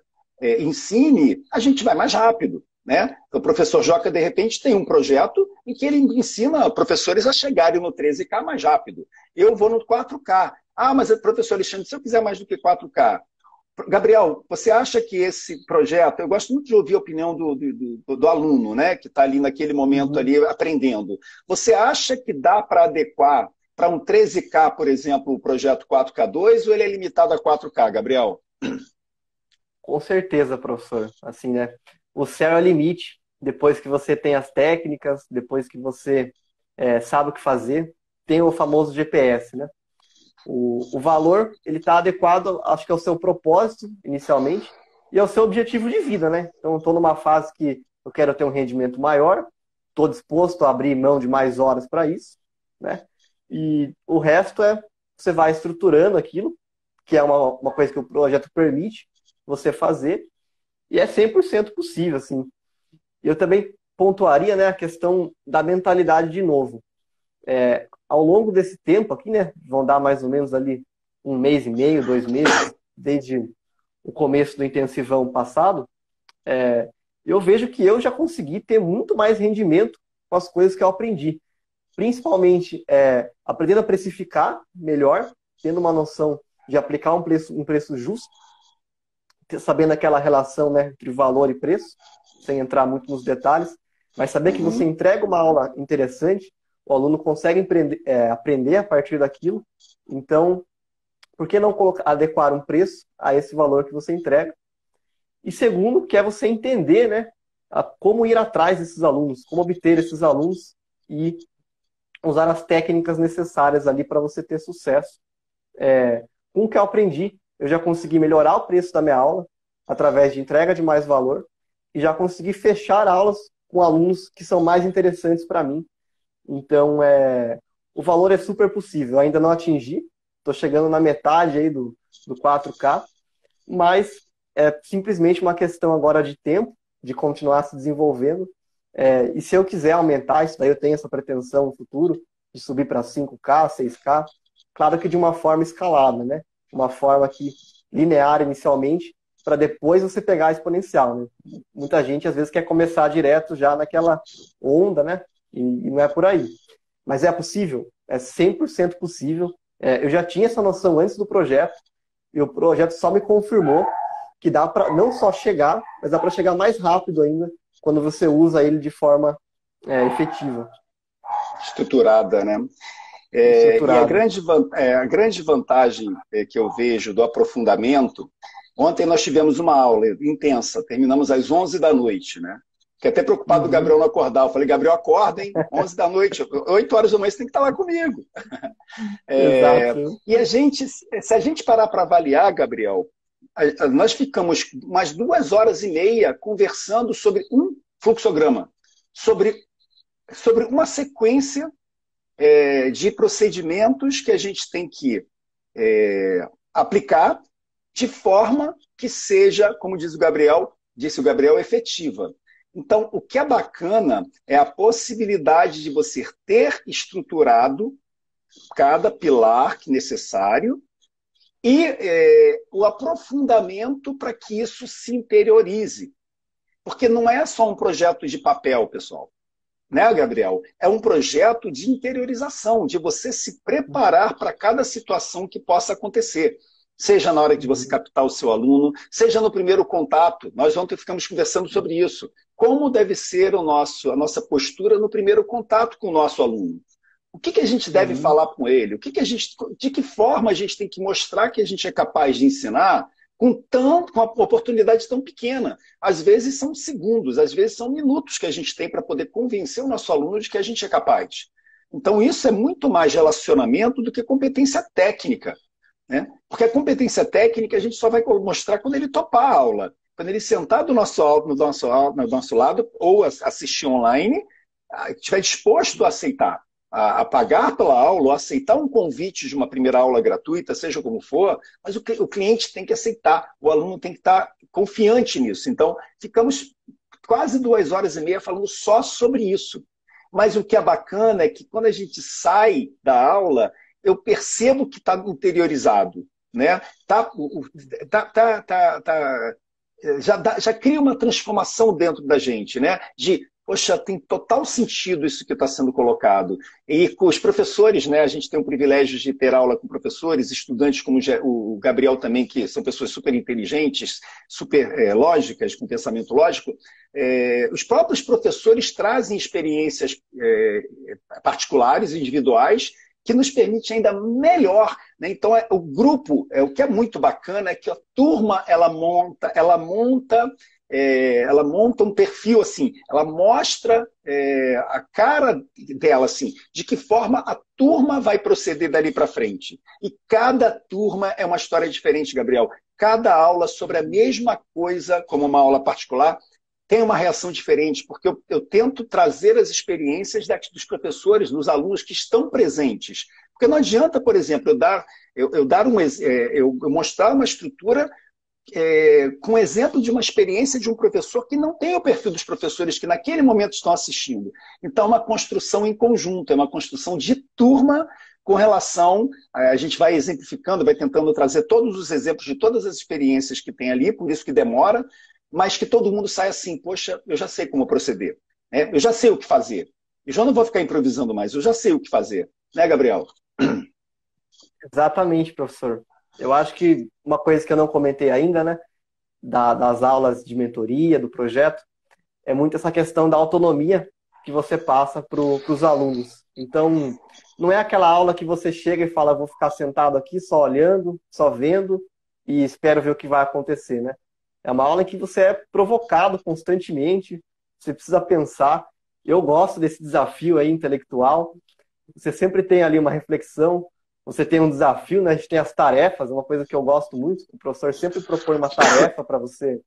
ensine, a gente vai mais rápido. Né? O professor Joca, de repente, tem um projeto em que ele ensina professores a chegarem no 13K mais rápido. Eu vou no 4K. Ah, mas professor Alexandre, se eu quiser mais do que 4K. Gabriel, você acha que esse projeto, eu gosto muito de ouvir a opinião do aluno, né, que está ali naquele momento Uhum. ali aprendendo. Você acha que dá para adequar para um 13K, por exemplo, o projeto 4K2 ou ele é limitado a 4K, Gabriel? Com certeza, professor. Assim, né? O céu é o limite. Depois que você tem as técnicas, depois que você sabe o que fazer, tem o famoso GPS, né? O valor, ele está adequado, acho que ao seu propósito, inicialmente, e ao seu objetivo de vida, né? Então, estou numa fase que eu quero ter um rendimento maior, estou disposto a abrir mão de mais horas para isso, né? E o resto você vai estruturando aquilo, que é uma coisa que o projeto permite você fazer, e é 100% possível, assim. Eu também pontuaria, né, a questão da mentalidade de novo. Ao longo desse tempo aqui, né, vão dar mais ou menos ali 1 mês e meio, 2 meses, desde o começo do intensivão passado, eu vejo que eu já consegui ter muito mais rendimento com as coisas que eu aprendi. Principalmente aprendendo a precificar melhor, tendo uma noção de aplicar um preço justo, sabendo aquela relação, né, entre valor e preço, sem entrar muito nos detalhes, mas saber que você Uhum. entrega uma aula interessante, o aluno consegue aprender a partir daquilo. Então, por que não adequar um preço a esse valor que você entrega? E segundo, que é você entender, né, como ir atrás desses alunos, como obter esses alunos e usar as técnicas necessárias ali para você ter sucesso. Com o que eu aprendi, eu já consegui melhorar o preço da minha aula através de entrega de mais valor e já consegui fechar aulas com alunos que são mais interessantes para mim. Então, o valor é super possível. Eu ainda não atingi, estou chegando na metade aí do 4K, mas é simplesmente uma questão agora de tempo, de continuar se desenvolvendo. E se eu quiser aumentar isso daí, eu tenho essa pretensão no futuro de subir para 5K, 6K, claro que de uma forma escalada, né? Uma forma que linear inicialmente, para depois você pegar a exponencial, né? Muita gente às vezes quer começar direto já naquela onda, né? E não é por aí. Mas é possível, é 100% possível. Eu já tinha essa noção antes do projeto, e o projeto só me confirmou que dá para não só chegar, mas dá para chegar mais rápido ainda quando você usa ele de forma efetiva. Estruturada, né? E Estruturada. a grande vantagem que eu vejo do aprofundamento, ontem nós tivemos uma aula intensa, terminamos às 11 da noite, né? Fiquei até preocupado do Uhum. Gabriel não acordar. Eu falei, Gabriel, acorda, hein? 11 da noite, 8 horas da manhã você tem que estar lá comigo. Exato. E se a gente parar para avaliar, Gabriel, nós ficamos umas 2 horas e meia conversando sobre um fluxograma, sobre uma sequência de procedimentos que a gente tem que aplicar de forma que seja, como disse o Gabriel, efetiva. Então, o que é bacana é a possibilidade de você ter estruturado cada pilar necessário e o aprofundamento para que isso se interiorize. Porque não é só um projeto de papel, pessoal, né, Gabriel? É um projeto de interiorização, de você se preparar para cada situação que possa acontecer. Seja na hora de você captar o seu aluno, seja no primeiro contato. Nós ontem ficamos conversando sobre isso. Como deve ser a nossa postura no primeiro contato com o nosso aluno? O que a gente deve falar com ele? De que forma a gente tem que mostrar que a gente é capaz de ensinar com uma oportunidade tão pequena? Às vezes são segundos, às vezes são minutos que a gente tem para poder convencer o nosso aluno de que a gente é capaz. Então isso é muito mais relacionamento do que competência técnica, né? Porque a competência técnica a gente só vai mostrar quando ele topar a aula. Quando ele sentar no nosso lado ou assistir online, estiver disposto a aceitar, a pagar pela aula, ou aceitar um convite de uma primeira aula gratuita, seja como for, mas o cliente tem que aceitar, o aluno tem que estar confiante nisso. Então, ficamos quase 2 horas e meia falando só sobre isso. Mas o que é bacana é que quando a gente sai da aula, eu percebo que está interiorizado, né? Já cria uma transformação dentro da gente, né? Poxa, tem total sentido isso que está sendo colocado. E com os professores, né, a gente tem o privilégio de ter aula com professores, estudantes como o Gabriel também, que são pessoas super inteligentes, super lógicas, com pensamento lógico. Os próprios professores trazem experiências particulares, individuais, que nos permite ainda melhor, né? Então, o grupo, o que é muito bacana é que a turma ela monta um perfil assim, ela mostra a cara dela assim, de que forma a turma vai proceder dali para frente. E cada turma é uma história diferente, Gabriel. Cada aula sobre a mesma coisa, como uma aula particular, tem uma reação diferente, porque eu tento trazer as experiências dos professores, dos alunos que estão presentes. Porque não adianta, por exemplo, eu mostrar uma estrutura com exemplo de uma experiência de um professor que não tem o perfil dos professores que naquele momento estão assistindo. Então, é uma construção em conjunto, é uma construção de turma com relação, a gente vai exemplificando, vai tentando trazer todos os exemplos de todas as experiências que tem ali, por isso que demora, mas que todo mundo sai assim, poxa, eu já sei como proceder, né? Eu já sei o que fazer. Eu já não vou ficar improvisando mais, eu já sei o que fazer. Né, Gabriel? Exatamente, professor. Eu acho que uma coisa que eu não comentei ainda, né, das aulas de mentoria, do projeto, é muito essa questão da autonomia que você passa para os alunos. Então, não é aquela aula que você chega e fala, vou ficar sentado aqui só olhando, só vendo e espero ver o que vai acontecer, né? É uma aula em que você é provocado constantemente, você precisa pensar. Eu gosto desse desafio aí intelectual. Você sempre tem ali uma reflexão, você tem um desafio, né? A gente tem as tarefas, uma coisa que eu gosto muito. O professor sempre propõe uma tarefa para você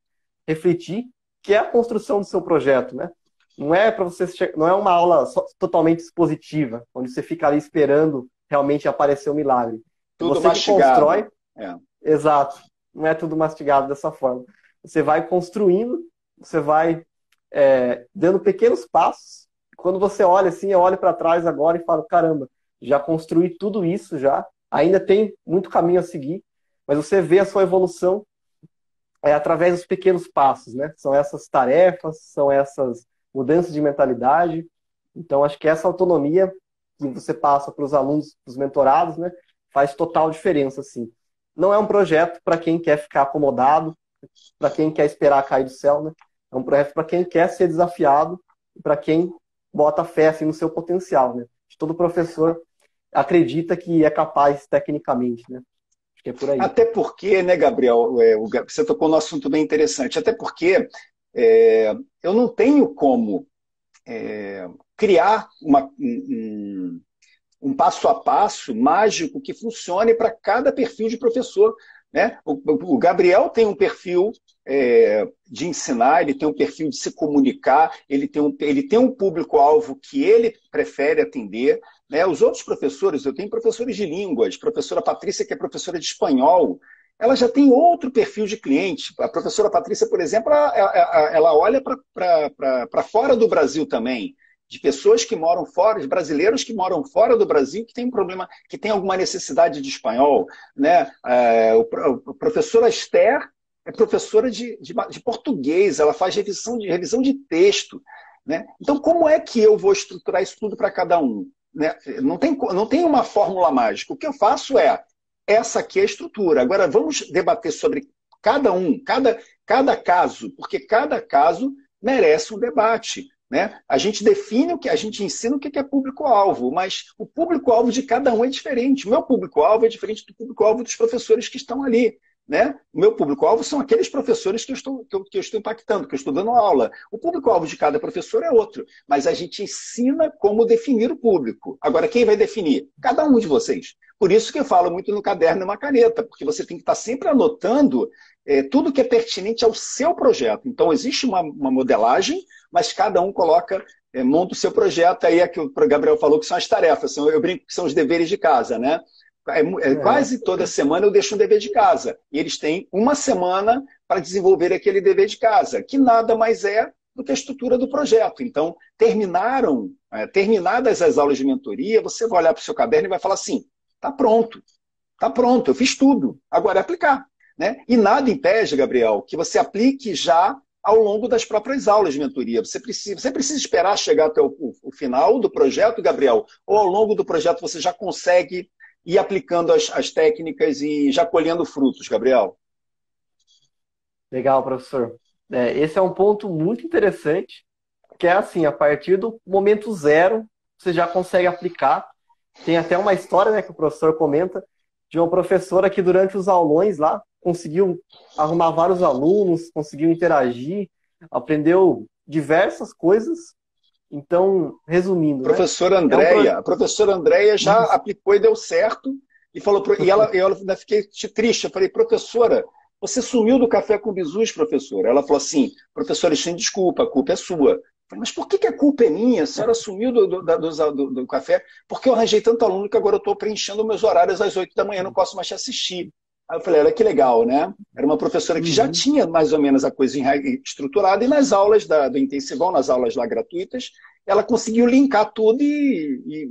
refletir, que é a construção do seu projeto, né? Não é para você, não é uma aula totalmente expositiva, onde você fica ali esperando realmente aparecer o milagre. Tudo Você que constrói, é. Exato. Não é tudo mastigado dessa forma. Você vai construindo, você vai dando pequenos passos. Quando você olha assim, eu olho para trás agora e falo, caramba, já construí tudo isso já. Ainda tem muito caminho a seguir, mas você vê a sua evolução através dos pequenos passos, né? São essas tarefas, são essas mudanças de mentalidade. Então, acho que essa autonomia que você passa para os alunos, para os mentorados, né, faz total diferença, assim. Não é um projeto para quem quer ficar acomodado, para quem quer esperar cair do céu, né? É um projeto para quem quer ser desafiado e para quem bota fé assim, no seu potencial, né? Todo professor acredita que é capaz tecnicamente, né? Acho que é por aí. Até porque, né, Gabriel, você tocou num assunto bem interessante, até porque eu não tenho como criar um passo a passo mágico que funcione para cada perfil de professor, né? O Gabriel tem um perfil de ensinar, ele tem um perfil de se comunicar, ele tem um público-alvo que ele prefere atender, né? Os outros professores, eu tenho professores de línguas, professora Patrícia, que é professora de espanhol, ela já tem outro perfil de cliente. A professora Patrícia, por exemplo, ela olha para fora do Brasil também. de pessoas que moram fora, de brasileiros que moram fora do Brasil, que tem um problema, que tem alguma necessidade de espanhol, né? A professora Esther é professora de português, ela faz revisão de texto, né? Então, como é que eu vou estruturar isso tudo para cada um? Né? Não tem uma fórmula mágica. O que eu faço essa aqui é a estrutura. Agora, vamos debater sobre cada um, cada caso, porque cada caso merece um debate. Né? A gente define a gente ensina o que é público-alvo, mas o público-alvo de cada um é diferente. O meu público-alvo é diferente do público-alvo dos professores que estão ali. Né? O meu público-alvo são aqueles professores que eu estou impactando, que eu estou dando aula. O público-alvo de cada professor é outro, mas a gente ensina como definir o público. Agora, quem vai definir? Cada um de vocês. Por isso que eu falo muito no caderno e uma caneta, porque você tem que estar sempre anotando tudo que é pertinente ao seu projeto. Então, existe uma modelagem, mas cada um monta o seu projeto. Aí é que o Gabriel falou que são as tarefas, eu brinco que são os deveres de casa, né? Quase toda semana eu deixo um dever de casa. E eles têm uma semana para desenvolver aquele dever de casa, que nada mais é do que a estrutura do projeto. Então, terminadas as aulas de mentoria, você vai olhar para o seu caderno e vai falar assim, está pronto, eu fiz tudo, agora é aplicar. Né? E nada impede, Gabriel, que você aplique já ao longo das próprias aulas de mentoria. Você precisa esperar chegar até o final do projeto, Gabriel, ou ao longo do projeto você já consegue ir aplicando as técnicas e já colhendo frutos, Gabriel? Legal, professor. Esse é um ponto muito interessante, que é assim, a partir do momento zero, você já consegue aplicar. Tem até uma história, né, que o professor comenta, de uma professora que durante os aulões lá, conseguiu arrumar vários alunos, conseguiu interagir, aprendeu diversas coisas. Então, resumindo, professora Andréia, a professora Andréia já aplicou e deu certo, e falou, e ela ainda fiquei triste, eu falei, professora, você sumiu do Café com Bizus, professora? Ela falou assim, professora, sem desculpa, a culpa é sua. Eu falei, mas por que a culpa é minha? A senhora sumiu do café? Porque eu arranjei tanto aluno que agora eu estou preenchendo meus horários às 8 da manhã, não posso mais te assistir. Aí eu falei, olha que legal, né? Era uma professora que já tinha mais ou menos a coisa estruturada, e nas aulas do intensivão, nas aulas lá gratuitas, ela conseguiu linkar tudo e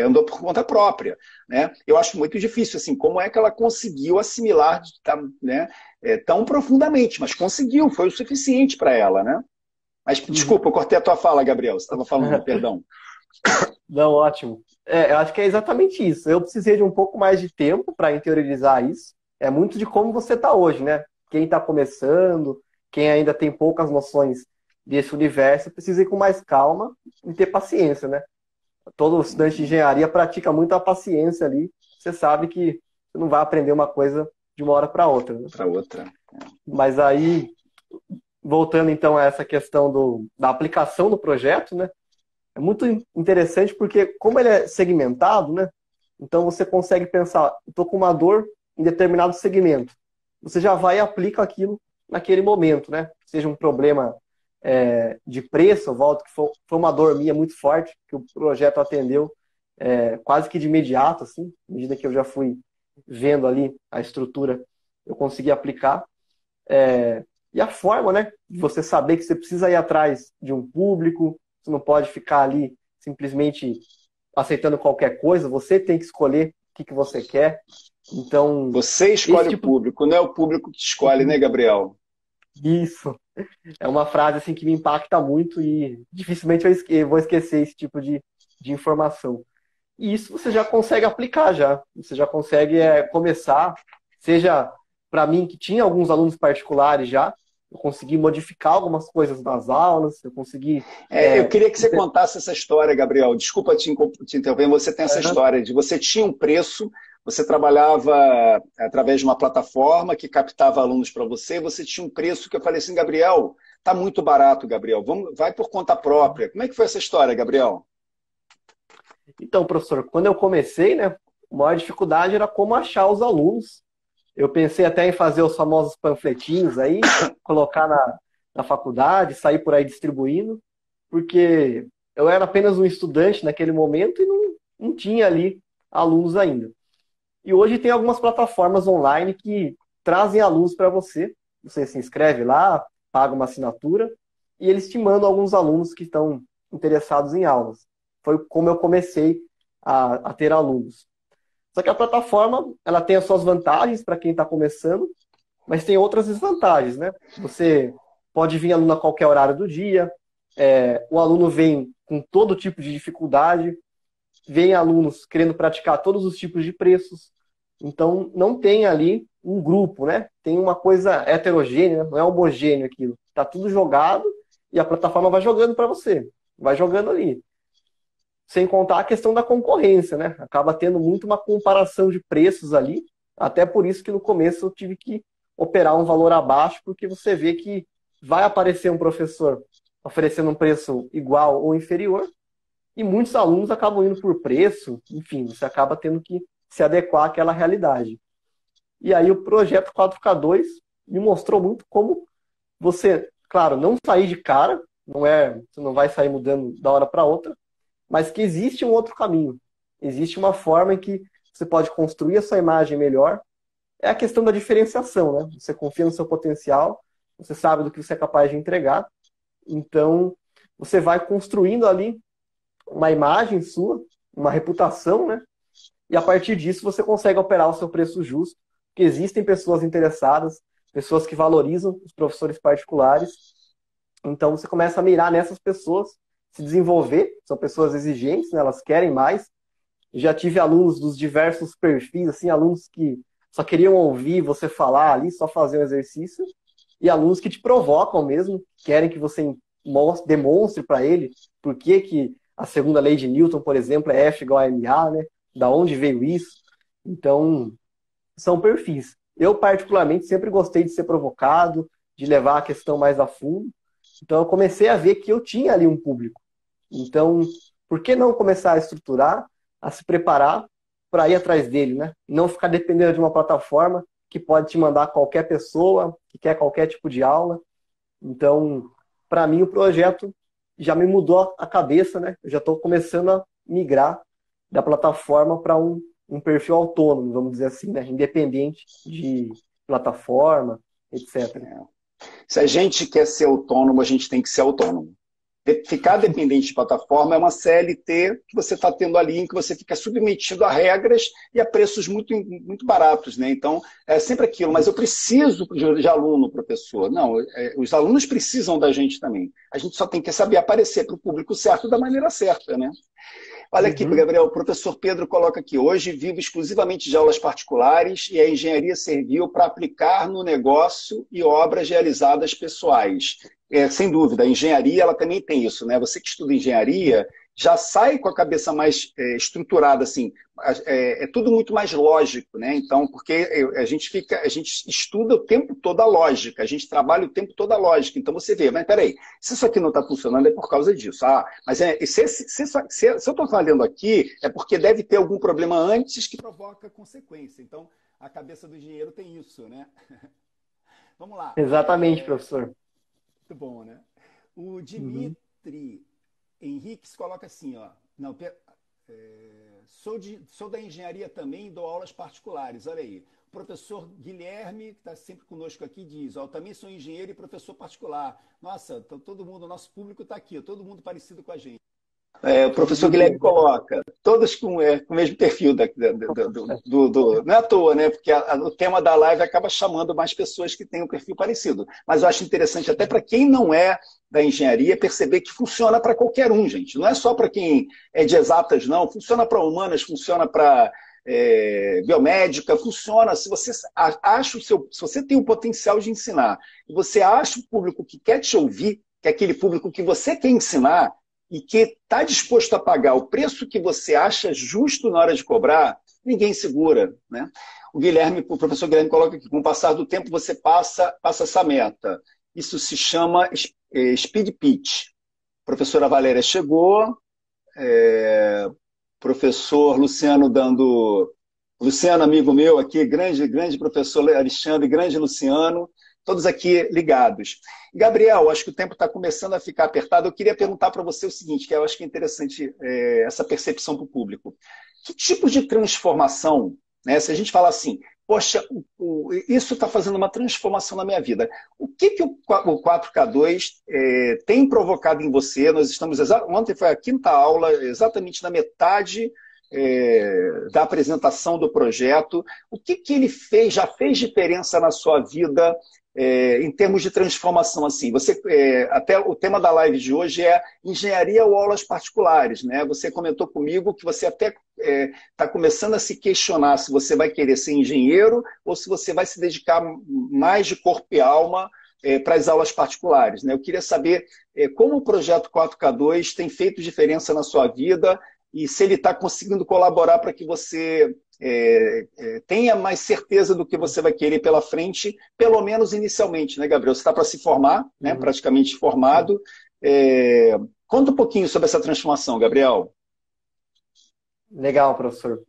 andou por conta própria. Né? Eu acho muito difícil, assim, como é que ela conseguiu assimilar né, tão profundamente, mas conseguiu, foi o suficiente para ela, né? Mas, desculpa, eu cortei a tua fala, Gabriel, você estava falando, perdão. Não, ótimo. Eu acho que é exatamente isso. Eu precisei de um pouco mais de tempo para interiorizar isso. É muito de como você está hoje, né? Quem está começando, quem ainda tem poucas noções desse universo, precisa ir com mais calma e ter paciência, né? Todo estudante de engenharia pratica muito a paciência ali. Você sabe que você não vai aprender uma coisa de uma hora para outra. Né? Para outra. Mas aí, voltando então a essa questão da aplicação do projeto, né? É muito interessante porque, como ele é segmentado, né? Então você consegue pensar, estou com uma dor em determinado segmento. Você já vai e aplica aquilo naquele momento, né? Seja um problema de preço, eu volto que foi uma dor minha muito forte, que o projeto atendeu quase que de imediato, assim, à medida que eu já fui vendo ali a estrutura, eu consegui aplicar. E a forma, né? De você saber que você precisa ir atrás de um público, você não pode ficar ali simplesmente aceitando qualquer coisa, você tem que escolher o que você quer. Então, você escolhe o público, não é o público que te escolhe, né, Gabriel? Isso. É uma frase assim, que me impacta muito e dificilmente eu vou esquecer esse tipo de informação. E isso você já consegue aplicar já. Você já consegue começar, seja para mim que tinha alguns alunos particulares já, eu consegui modificar algumas coisas nas aulas, eu consegui... eu queria que você contasse essa história, Gabriel. Desculpa te interromper, você tem essa história de você tinha um preço, você trabalhava através de uma plataforma que captava alunos para você tinha um preço que eu falei assim, Gabriel, tá muito barato, Gabriel, vai por conta própria. Como é que foi essa história, Gabriel? Então, professor, quando eu comecei, né, a maior dificuldade era como achar os alunos. Eu pensei até em fazer os famosos panfletinhos aí, colocar na faculdade, sair por aí distribuindo, porque eu era apenas um estudante naquele momento e não tinha ali alunos ainda. E hoje tem algumas plataformas online que trazem alunos para você. Você se inscreve lá, paga uma assinatura, e eles te mandam alguns alunos que estão interessados em aulas. Foi como eu comecei a ter alunos. Só que a plataforma, ela tem as suas vantagens para quem está começando, mas tem outras desvantagens, né? Você pode vir aluno a qualquer horário do dia, o aluno vem com todo tipo de dificuldade, vem alunos querendo praticar todos os tipos de preços, então não tem ali um grupo, né? Tem uma coisa heterogênea, não é homogêneo aquilo. Está tudo jogado e a plataforma vai jogando para você, vai jogando ali. Sem contar a questão da concorrência, né? Acaba tendo muito uma comparação de preços ali, até por isso que no começo eu tive que operar um valor abaixo, porque você vê que vai aparecer um professor oferecendo um preço igual ou inferior, e muitos alunos acabam indo por preço, enfim, você acaba tendo que se adequar àquela realidade. E aí o projeto 4K2 me mostrou muito como você, claro, não sair de cara, você não vai sair mudando da hora para outra, mas que existe um outro caminho. Existe uma forma em que você pode construir a sua imagem melhor. É a questão da diferenciação, né? Você confia no seu potencial, você sabe do que você é capaz de entregar, então você vai construindo ali uma imagem sua, uma reputação, né? E a partir disso você consegue operar o seu preço justo, porque existem pessoas interessadas, pessoas que valorizam os professores particulares, então você começa a mirar nessas pessoas, se desenvolver, são pessoas exigentes, né? Elas querem mais. Já tive alunos dos diversos perfis, assim, alunos que só queriam ouvir você falar ali, só fazer um exercício, e alunos que te provocam mesmo, querem que você demonstre para ele por que a segunda lei de Newton, por exemplo, é F igual a ma, né? Da onde veio isso? Então, são perfis. Eu, particularmente, sempre gostei de ser provocado, de levar a questão mais a fundo. Então, eu comecei a ver que eu tinha ali um público. Então, por que não começar a estruturar, a se preparar para ir atrás dele, né? Não ficar dependendo de uma plataforma que pode te mandar qualquer pessoa, que quer qualquer tipo de aula. Então, para mim, o projeto já me mudou a cabeça, né? Eu já estou começando a migrar da plataforma para um perfil autônomo, vamos dizer assim, né? Independente de plataforma, etc. Se a gente quer ser autônomo, a gente tem que ser autônomo. Ficar dependente de plataforma é uma CLT que você está tendo ali, em que você fica submetido a regras e a preços muito, muito baratos, né? Então, é sempre aquilo, mas eu preciso de aluno, professor. Não, os alunos precisam da gente também. A gente só tem que saber aparecer para o público certo da maneira certa, né? Olha aqui, Gabriel, o professor Pedro coloca aqui, hoje vivo exclusivamente de aulas particulares e a engenharia serviu para aplicar no negócio e obras realizadas pessoais. Sem dúvida, a engenharia ela também tem isso, né? Você que estuda engenharia já sai com a cabeça mais estruturada, assim, é tudo muito mais lógico, né? Então, porque a gente estuda o tempo todo a lógica, a gente trabalha o tempo todo a lógica. Então você vê, mas peraí, se isso aqui não está funcionando é por causa disso. Mas se eu estou falando aqui, é porque deve ter algum problema antes que provoca consequência. Então, a cabeça do engenheiro tem isso, né? Vamos lá. Exatamente, professor. Muito bom, né? O Dimitri Henriques coloca assim, ó. Não, sou da engenharia também e dou aulas particulares. Olha aí. O professor Guilherme, que está sempre conosco aqui, diz: ó, eu também sou engenheiro e professor particular. Nossa, todo mundo, o nosso público está aqui, todo mundo parecido com a gente. O professor Guilherme coloca, todos com o mesmo perfil não é à toa, né? Porque o tema da live acaba chamando mais pessoas que têm um perfil parecido. Mas eu acho interessante, até para quem não é da engenharia, perceber que funciona para qualquer um, gente. Não é só para quem é de exatas, não. Funciona para humanas, funciona para biomédica, funciona. Se você acha se você tem o potencial de ensinar, e você acha o público que quer te ouvir, que é aquele público que você quer ensinar, e que está disposto a pagar o preço que você acha justo na hora de cobrar, ninguém segura, né? O professor Guilherme coloca que com o passar do tempo você passa essa meta. Isso se chama speed pitch. A professora Valéria chegou, professor Luciano Luciano, amigo meu aqui, grande professor Alexandre, grande Luciano, todos aqui ligados. Gabriel, acho que o tempo está começando a ficar apertado. Eu queria perguntar para você o seguinte, que eu acho que é interessante essa percepção para o público. Que tipo de transformação, né, se a gente falar assim, poxa, isso está fazendo uma transformação na minha vida. O que, que o 4K2 tem provocado em você? Nós estamos, ontem foi a quinta aula, exatamente na metade da apresentação do projeto. O que, que ele fez, já fez diferença na sua vida em termos de transformação? Assim, você, até o tema da live de hoje é engenharia ou aulas particulares, né? Você comentou comigo que você até está começando a se questionar se você vai querer ser engenheiro ou se você vai se dedicar mais de corpo e alma para as aulas particulares, né? Eu queria saber como o projeto 4K2 tem feito diferença na sua vida e se ele está conseguindo colaborar para que você tenha mais certeza do que você vai querer pela frente, pelo menos inicialmente, né, Gabriel? Você está para se formar, né, praticamente formado. Conta um pouquinho sobre essa transformação, Gabriel. Legal, professor.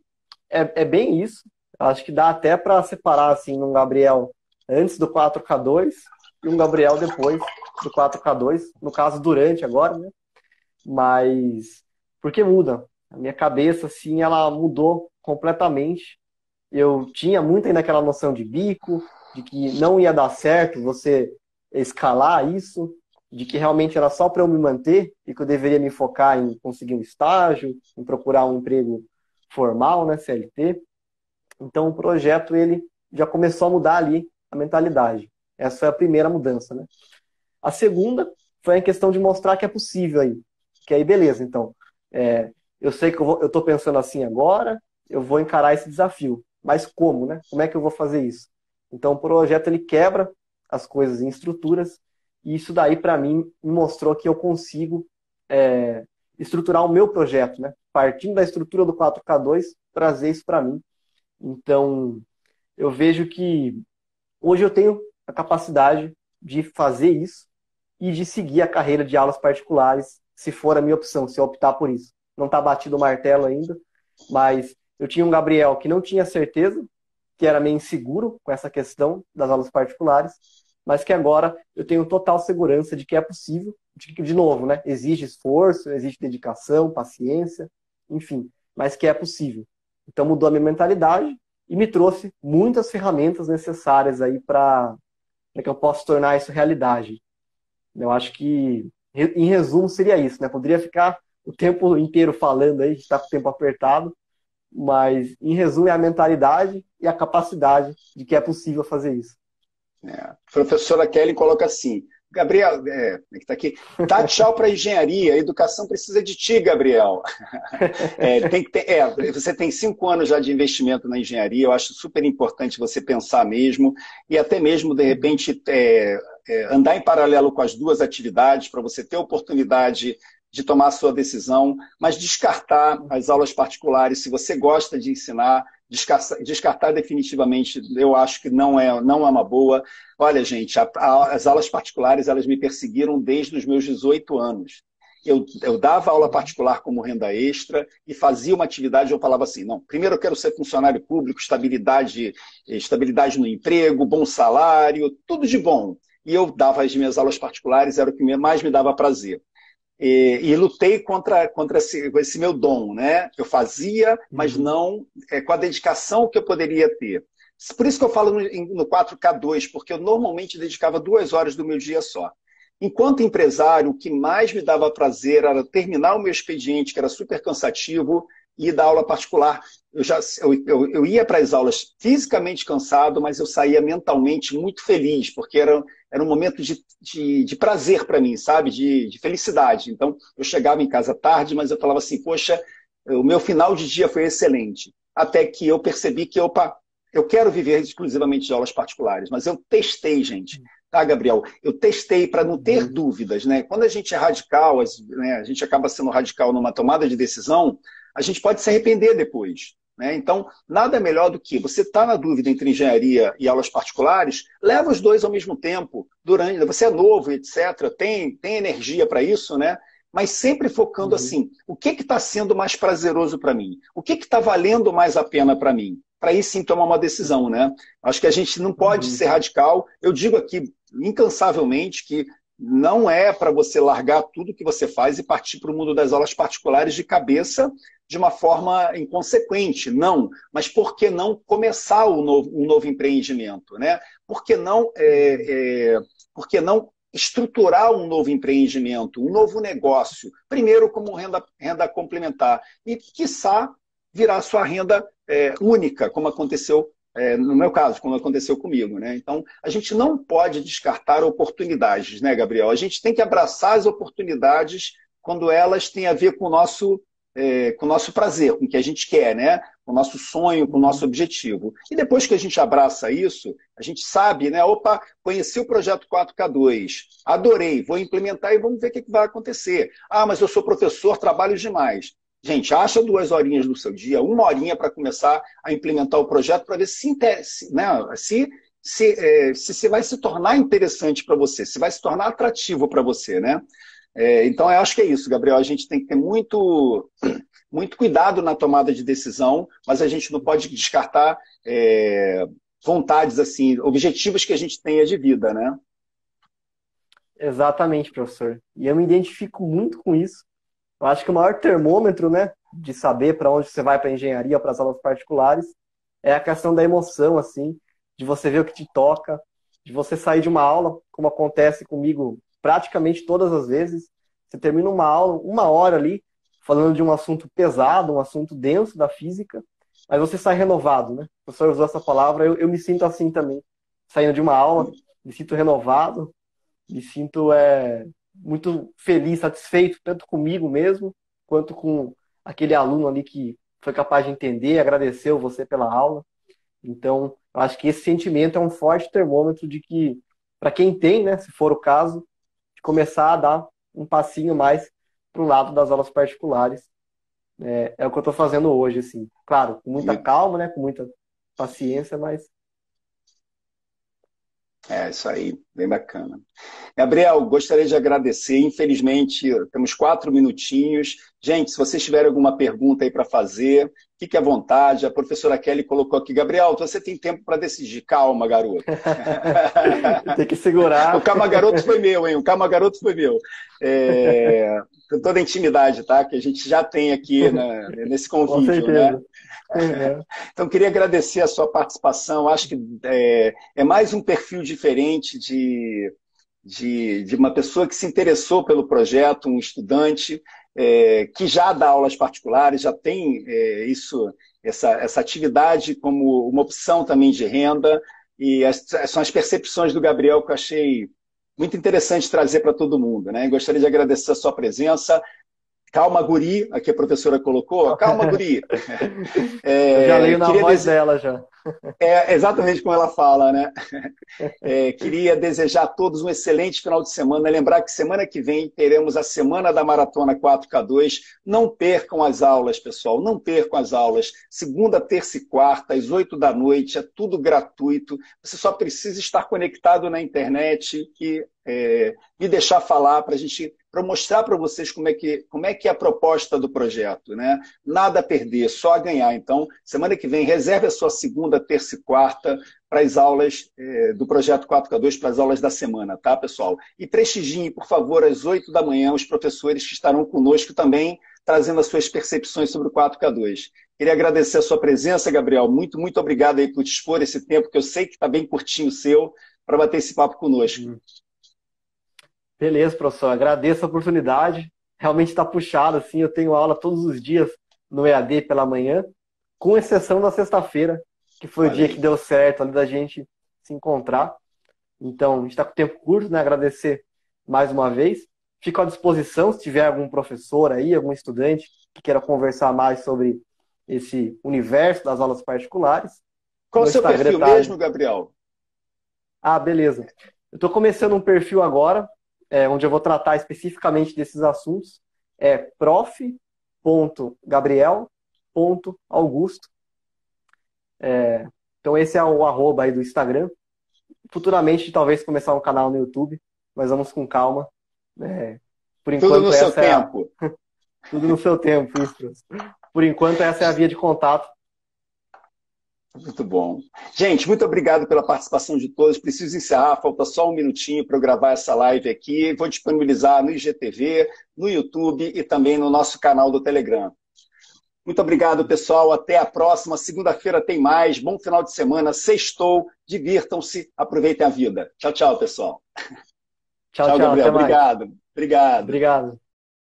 É bem isso. Acho que dá até para separar assim, um Gabriel antes do 4K2 e um Gabriel depois do 4K2. No caso, durante agora, né? Mas porque muda. A minha cabeça, assim, ela mudou completamente. Eu tinha muito ainda aquela noção de bico, de que não ia dar certo você escalar isso, de que realmente era só para eu me manter e que eu deveria me focar em conseguir um estágio, em procurar um emprego formal, né, CLT. Então o projeto ele já começou a mudar ali a mentalidade. Essa foi a primeira mudança, né? A segunda foi a questão de mostrar que é possível aí. Que aí beleza, então. Eu sei que eu estou pensando assim agora, eu vou encarar esse desafio. Mas como, né? Como é que eu vou fazer isso? Então o projeto ele quebra as coisas em estruturas. E isso daí, para mim, me mostrou que eu consigo estruturar o meu projeto, né? Partindo da estrutura do 4K2, trazer isso para mim. Então, eu vejo que hoje eu tenho a capacidade de fazer isso e de seguir a carreira de aulas particulares, se for a minha opção, se eu optar por isso. Não está batido o martelo ainda, mas eu tinha um Gabriel que não tinha certeza, que era meio inseguro com essa questão das aulas particulares, mas que agora eu tenho total segurança de que é possível, de novo, né? Exige esforço, exige dedicação, paciência, enfim, mas que é possível. Então mudou a minha mentalidade e me trouxe muitas ferramentas necessárias aí para que eu possa tornar isso realidade. Eu acho que, em resumo, seria isso, né? Poderia ficar o tempo inteiro falando aí, a gente está com o tempo apertado, mas, em resumo, é a mentalidade e a capacidade de que é possível fazer isso. A professora Kelly coloca assim, Gabriel, que tá aqui, dá tchau para a engenharia, a educação precisa de ti, Gabriel. Você tem 5 anos já de investimento na engenharia, eu acho super importante você pensar mesmo, e até mesmo, de repente, andar em paralelo com as duas atividades, para você ter a oportunidade de tomar a sua decisão, mas descartar as aulas particulares, se você gosta de ensinar, descartar definitivamente, eu acho que não é uma boa. Olha, gente, as aulas particulares, elas me perseguiram desde os meus 18 anos. Eu dava aula particular como renda extra e fazia uma atividade, eu falava assim, não, primeiro eu quero ser funcionário público, estabilidade no emprego, bom salário, tudo de bom. E eu dava as minhas aulas particulares, era o que mais me dava prazer. E lutei contra esse meu dom, né? Eu fazia, mas não com a dedicação que eu poderia ter. Por isso que eu falo no 4K2, porque eu normalmente dedicava 2 horas do meu dia só. Enquanto empresário, o que mais me dava prazer era terminar o meu expediente, que era super cansativo, e dar aula particular. Eu ia para as aulas fisicamente cansado, mas eu saía mentalmente muito feliz, porque era um momento de prazer para mim, sabe? De felicidade. Então, eu chegava em casa tarde, mas eu falava assim, poxa, o meu final de dia foi excelente. Até que eu percebi que, opa, eu quero viver exclusivamente de aulas particulares. Mas eu testei, gente. Tá, Gabriel? Eu testei para não ter dúvidas, né? Quando a gente é radical, né, a gente acaba sendo radical numa tomada de decisão, a gente pode se arrepender depois. Né? Então, nada melhor do que você estar na dúvida entre engenharia e aulas particulares, leva os dois ao mesmo tempo. Você é novo, etc., tem energia para isso, né? Mas sempre focando assim, o que está sendo mais prazeroso para mim? O que está valendo mais a pena para mim? Para aí sim tomar uma decisão, né? Acho que a gente não pode ser radical. Eu digo aqui incansavelmente que não é para você largar tudo que você faz e partir para o mundo das aulas particulares de cabeça de uma forma inconsequente, não. Mas por que não começar um novo empreendimento, né? Por que não estruturar um novo empreendimento, um novo negócio, primeiro como renda complementar e, quiçá, virar sua renda única, como aconteceu no meu caso, como aconteceu comigo, né? Então, a gente não pode descartar oportunidades, né, Gabriel? A gente tem que abraçar as oportunidades quando elas têm a ver com o nosso prazer, com o que a gente quer, né? Com o nosso sonho, com o nosso objetivo. E depois que a gente abraça isso, a gente sabe, né? Opa, conheci o projeto 4K2, adorei, vou implementar e vamos ver o que vai acontecer. Ah, mas eu sou professor, trabalho demais. Gente, acha 2 horinhas do seu dia, 1 horinha para começar a implementar o projeto para ver se vai se tornar interessante para você, se vai se tornar atrativo para você, né? Então, eu acho que é isso, Gabriel. A gente tem que ter muito cuidado na tomada de decisão, mas a gente não pode descartar vontades, assim, objetivos que a gente tenha de vida, né? Exatamente, professor. E eu me identifico muito com isso. Eu acho que o maior termômetro, né, de saber para onde você vai para a engenharia ou para as aulas particulares é a questão da emoção, assim, de você ver o que te toca, de você sair de uma aula, como acontece comigo praticamente todas as vezes. Você termina uma aula, 1 hora ali, falando de um assunto pesado, um assunto denso da física, mas você sai renovado, né? O professor usou essa palavra, eu me sinto assim também. Saindo de uma aula, me sinto renovado, me sinto muito feliz, satisfeito, tanto comigo mesmo, quanto com aquele aluno ali que foi capaz de entender, agradeceu você pela aula. Então, eu acho que esse sentimento é um forte termômetro de que, para quem tem, né, se for o caso, de começar a dar um passinho mais para o lado das aulas particulares. É o que eu estou fazendo hoje, assim. Claro, com muita calma, né, com muita paciência, mas... Isso aí, bem bacana. Gabriel, gostaria de agradecer. Infelizmente, temos 4 minutinhos. Gente, se vocês tiverem alguma pergunta aí para fazer, fique à vontade. A professora Kelly colocou aqui, Gabriel, você tem tempo para decidir. Calma, garoto. Tem que segurar. O calma, garoto foi meu, hein? O calma, garoto foi meu. Com toda a intimidade, tá? Que a gente já tem aqui nesse convívio, né? Então, queria agradecer a sua participação. Acho que é mais um perfil diferente de uma pessoa que se interessou pelo projeto, um estudante que já dá aulas particulares, já tem essa atividade como uma opção também de renda. E são as percepções do Gabriel que eu achei muito interessante trazer para todo mundo, né? Gostaria de agradecer a sua presença. Calma, guri, aqui a professora colocou. Calma, guri. Eu já leio na voz dela, já. Exatamente como ela fala, né? Queria desejar a todos um excelente final de semana. Lembrar que semana que vem teremos a Semana da Maratona 4K2. Não percam as aulas, pessoal. Não percam as aulas. Segunda, terça e quarta, às 8 da noite. É tudo gratuito. Você só precisa estar conectado na internet e me deixar falar para mostrar para vocês como é que é a proposta do projeto, né? Nada a perder, só a ganhar. Então, semana que vem, reserve a sua segunda, terça e quarta para as aulas do Projeto 4K2, para as aulas da semana, tá, pessoal? E prestigiem, por favor, às 8 da manhã, os professores que estarão conosco também, trazendo as suas percepções sobre o 4K2. Queria agradecer a sua presença, Gabriel. Muito, muito obrigado aí por dispor esse tempo, que eu sei que está bem curtinho o seu, para bater esse papo conosco. Beleza, professor. Agradeço a oportunidade. Realmente está puxado, assim. Eu tenho aula todos os dias no EAD pela manhã, com exceção da sexta-feira, que foi o dia que deu certo ali da gente se encontrar. Então, a gente está com tempo curto, né? Agradecer mais uma vez. Fico à disposição se tiver algum professor aí, algum estudante que queira conversar mais sobre esse universo das aulas particulares. Qual o seu perfil mesmo, Gabriel? Beleza. Eu estou começando um perfil agora, onde eu vou tratar especificamente desses assuntos. É prof.gabriel.augusto. Então esse é o @ aí do Instagram. Futuramente, talvez, começar um canal no YouTube, mas vamos com calma. Por enquanto, tudo no seu tempo. Tudo no seu tempo, isso. Por enquanto, essa é a via de contato. Muito bom. Gente, muito obrigado pela participação de todos. Preciso encerrar, falta só um minutinho para eu gravar essa live aqui. Vou disponibilizar no IGTV, no YouTube e também no nosso canal do Telegram. Muito obrigado, pessoal. Até a próxima. Segunda-feira tem mais. Bom final de semana. Sextou. Divirtam-se. Aproveitem a vida. Tchau, tchau, pessoal. Tchau, Tchau, tchau, Gabriel. até mais. Obrigado. Obrigado. Obrigado.